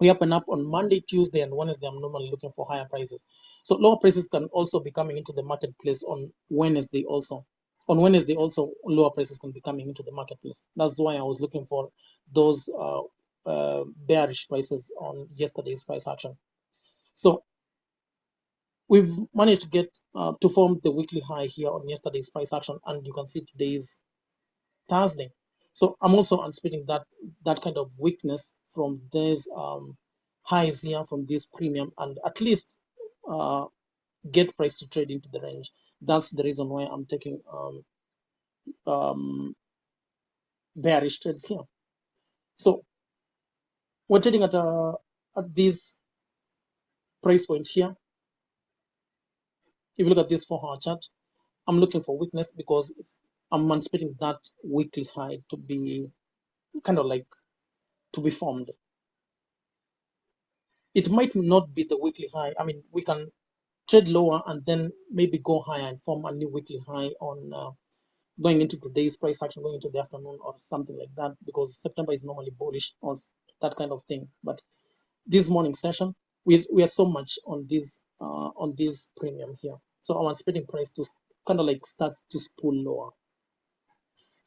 We open up on Monday, Tuesday, and Wednesday. I'm normally looking for higher prices. So lower prices can also be coming into the marketplace on Wednesday also. On Wednesday also, lower prices can be coming into the marketplace. That's why I was looking for those bearish prices on yesterday's price action. So we've managed to get to form the weekly high here on yesterday's price action, and you can see today's Thursday. So I'm also anticipating that kind of weakness from these highs here from this premium, and at least get price to trade into the range. That's the reason why I'm taking bearish trades here. So we're trading at this price point here. If you look at this 4-hour chart, I'm looking for weakness because I'm anticipating that weekly high to be kind of like to be formed. It might not be the weekly high. I mean, we can trade lower and then maybe go higher and form a new weekly high on going into today's price action, going into the afternoon or something like that, because September is normally bullish or that kind of thing. But this morning session, we are so much on this premium here. So I'm anticipating price to kind of like start to spool lower.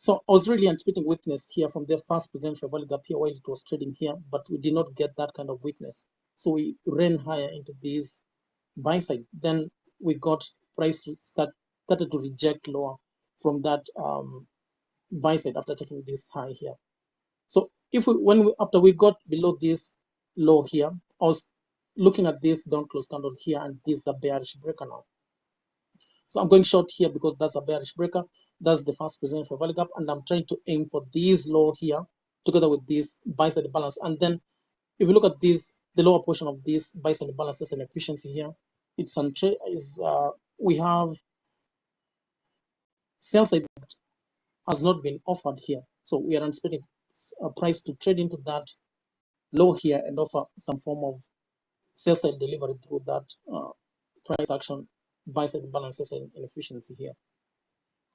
So I was really anticipating weakness here from the first present fair value gap here while it was trading here, but we did not get that kind of weakness. So we ran higher into this buy side. Then we got price started to reject lower from that buy side after taking this high here. So after we got below this low here, I was looking at this down close candle here, and this is a bearish breaker now. So I'm going short here because that's a bearish breaker. That's the first present fair value gap, and I'm trying to aim for this low here together with this buy side balance. And then if you look at this the lower portion of this buys and balances and efficiency here. It's we have sell side that has not been offered here. So we are anticipating a price to trade into that low here and offer some form of sell side delivery through that price action, buy side balances and inefficiency here.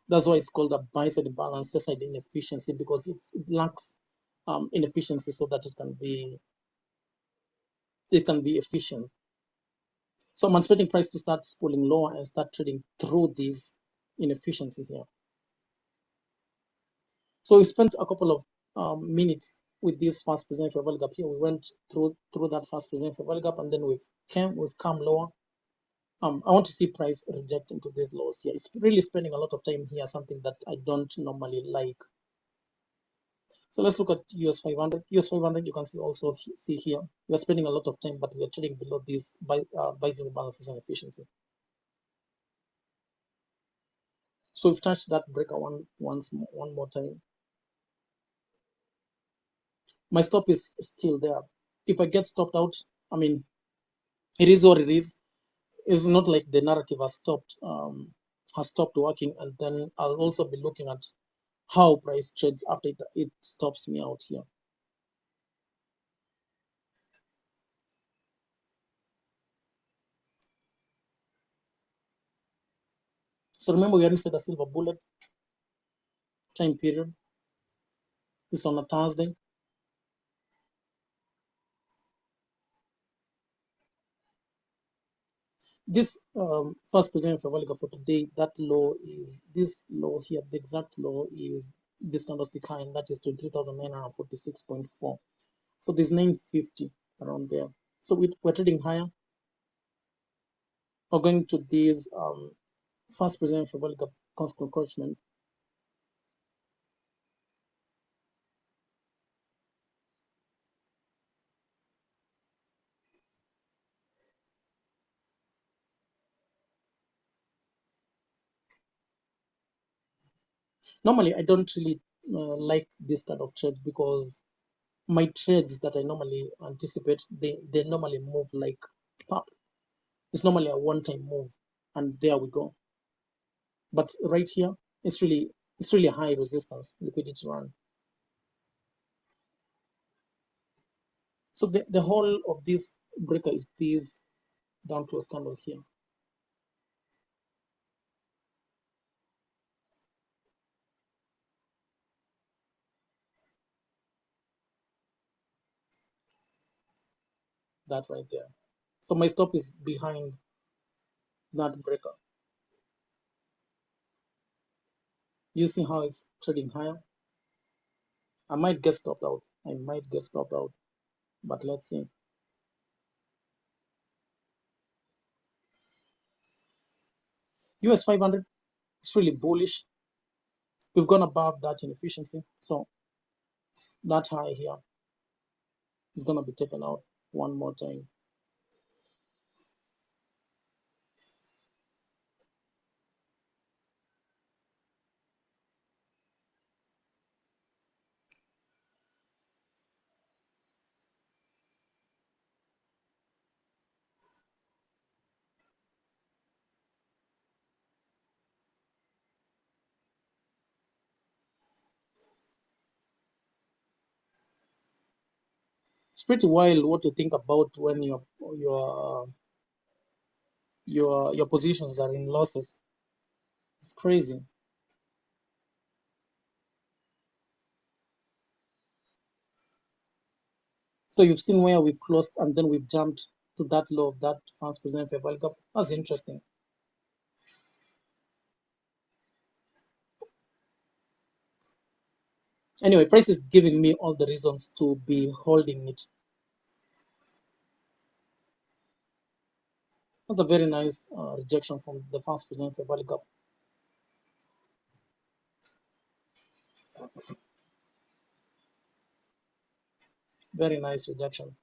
That's why it's called a buy side balance, sell side inefficiency, because it lacks inefficiency so that it can be efficient. So I'm anticipating price to start pulling lower and start trading through this inefficiency here. So we spent a couple of minutes with this fast present fair value gap here. We went through that fast present fair value gap, and then we've come lower. I want to see price reject into these lows here. It's really spending a lot of time here, something that I don't normally like. So let's look at US 500. US 500, you can see here, we are spending a lot of time, but we are trading below these buys and balances and efficiency. So we've touched that breaker one more time. My stop is still there. If I get stopped out, I mean, it is what it is. It's not like the narrative has stopped working, and then I'll also be looking at how price trades after it stops me out here. So remember, we are inside a silver bullet time period. It's on a Thursday. This first present for Valiga for today, that low is this low here. The exact low is this candlestick high, and that is 23,946.4. So there's 950 around there. So we're trading higher. We're going to this first present for Valiga constant encouragement. Normally, I don't really like this kind of trade, because my trades that I normally anticipate, they normally move like pop. It's normally a one-time move, and there we go. But right here, it's really a high resistance liquidity run. So the whole of this breaker is this down close candle here. That right there. So my stop is behind that breaker. You see how it's trading higher? I might get stopped out. But let's see. US 500 is really bullish. We've gone above that inefficiency. So that high here is going to be taken out one more time. It's pretty wild what to think about when your positions are in losses. It's crazy. So you've seen where we closed and then we've jumped to that low of that fast present fair value gap. That's interesting. Anyway, price is giving me all the reasons to be holding it. That's a very nice rejection from the fast present fair value gap. Very nice rejection.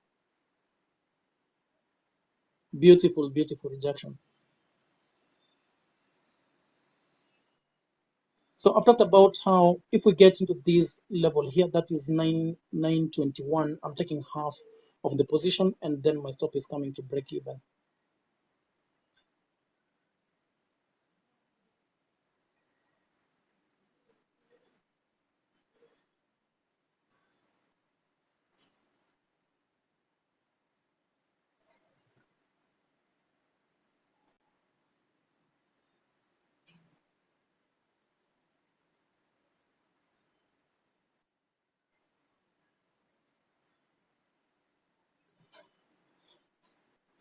Beautiful, beautiful rejection. So I've talked about how if we get into this level here, that is 921, I'm taking half of the position, and then my stop is coming to break even.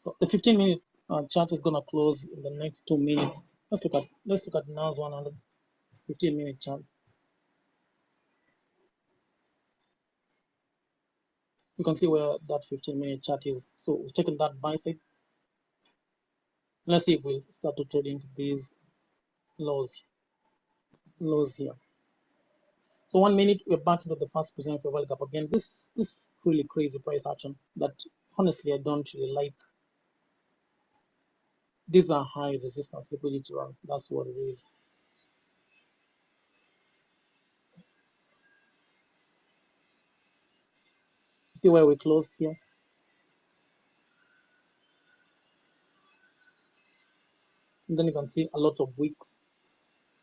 So the 15-minute chart is gonna close in the next 2 minutes. Let's look at NAS 100 15-minute chart. You can see where that 15-minute chart is. So we've taken that buy side. Let's see if we'll start to trade into these lows here. So 1 minute, we're back into the first position for World Cup again. This really crazy price action that honestly I don't really like. These are high resistance liquidity run. That's what it is. See where we closed here. And then you can see a lot of wicks.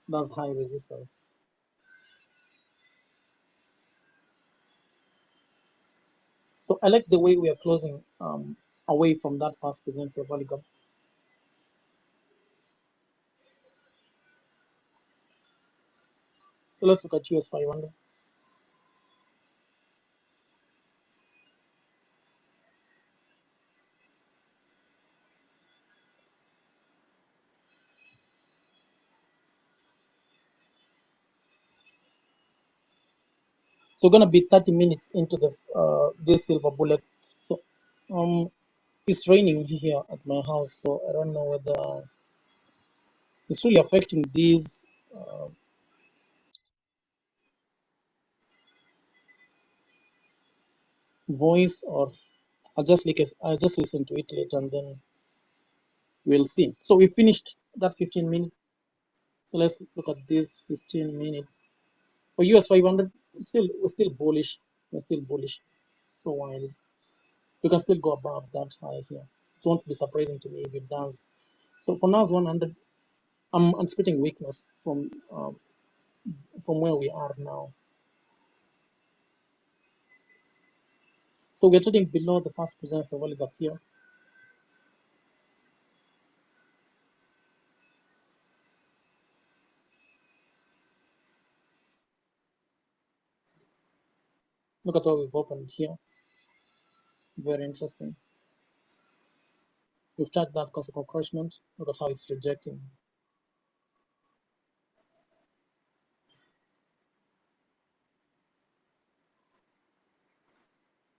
That's high resistance. So I like the way we are closing away from that first position for World Cup. So let's look at US 500. So we're gonna be 30 minutes into the this silver bullet. So it's raining here at my house, so I don't know whether it's really affecting these voice, or I'll just listen to it later and then we'll see. So we finished that 15 minutes. So let's look at this 15 minute. For US 500, we're still bullish. We're still bullish. So while we can still go above that high here. It won't be surprising to me if it does. So for now, it's 100. I'm anticipating weakness from where we are now. So we're trading below the first position for World Cup here. Look at how we've opened here. Very interesting. We've touched that concept of encouragement. Look at how it's rejecting.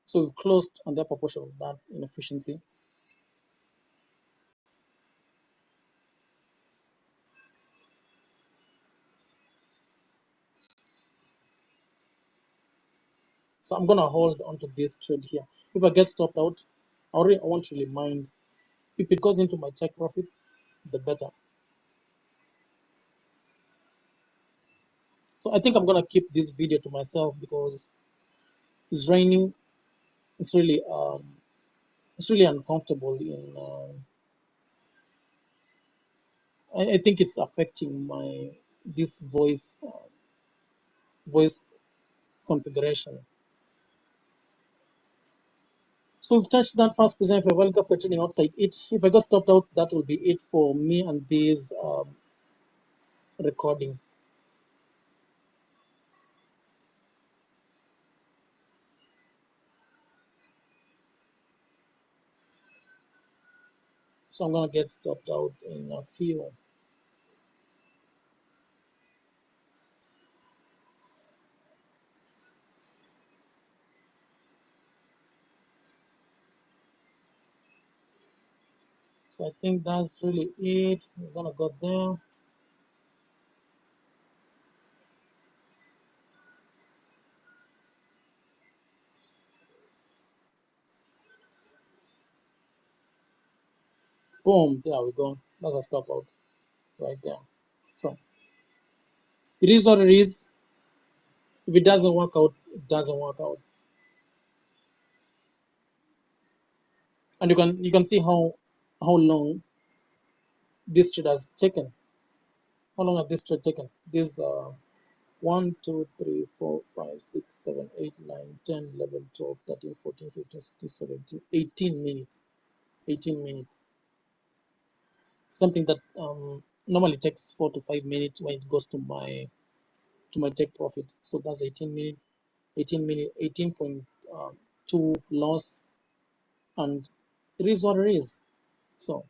So we've closed on the upper portion of that inefficiency. So I'm gonna hold onto this trade here. If I get stopped out, I won't really mind. If it goes into my check profit, the better. So I think I'm gonna keep this video to myself because it's raining. It's really uncomfortable. I think it's affecting my this voice configuration. So we've touched that first position. If I World Cup trading outside it, if I got stopped out, that will be it for me and this recording. So I'm gonna get stopped out in a few. So I think that's really it. I'm gonna go there. Boom, there we go. That's a stop out right there. So it is what it is. If it doesn't work out, it doesn't work out. and you can see how long this trade has taken. How long has this trade taken? This 1, 2, 3, 4, 5, 6, 7, 8, 9, 10, 11, 12, 13, 14, 15, 16, 17, 18 minutes. 18 minutes. Something that normally takes 4 to 5 minutes when it goes to my take profit. So that's 18 minutes, 18.2 loss, and it is what it is. So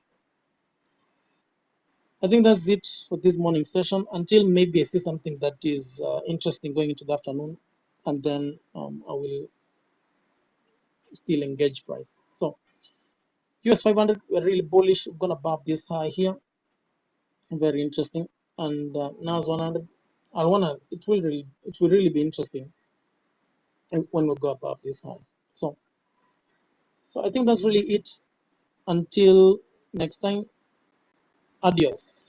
I think that's it for this morning session. Until maybe I see something that is interesting going into the afternoon, and then I will still engage price. So US 500, we're really bullish. We're gonna above this high here, very interesting. And NAS 100, it will really be interesting when we go above this high. So I think that's really it. Until next time, adios.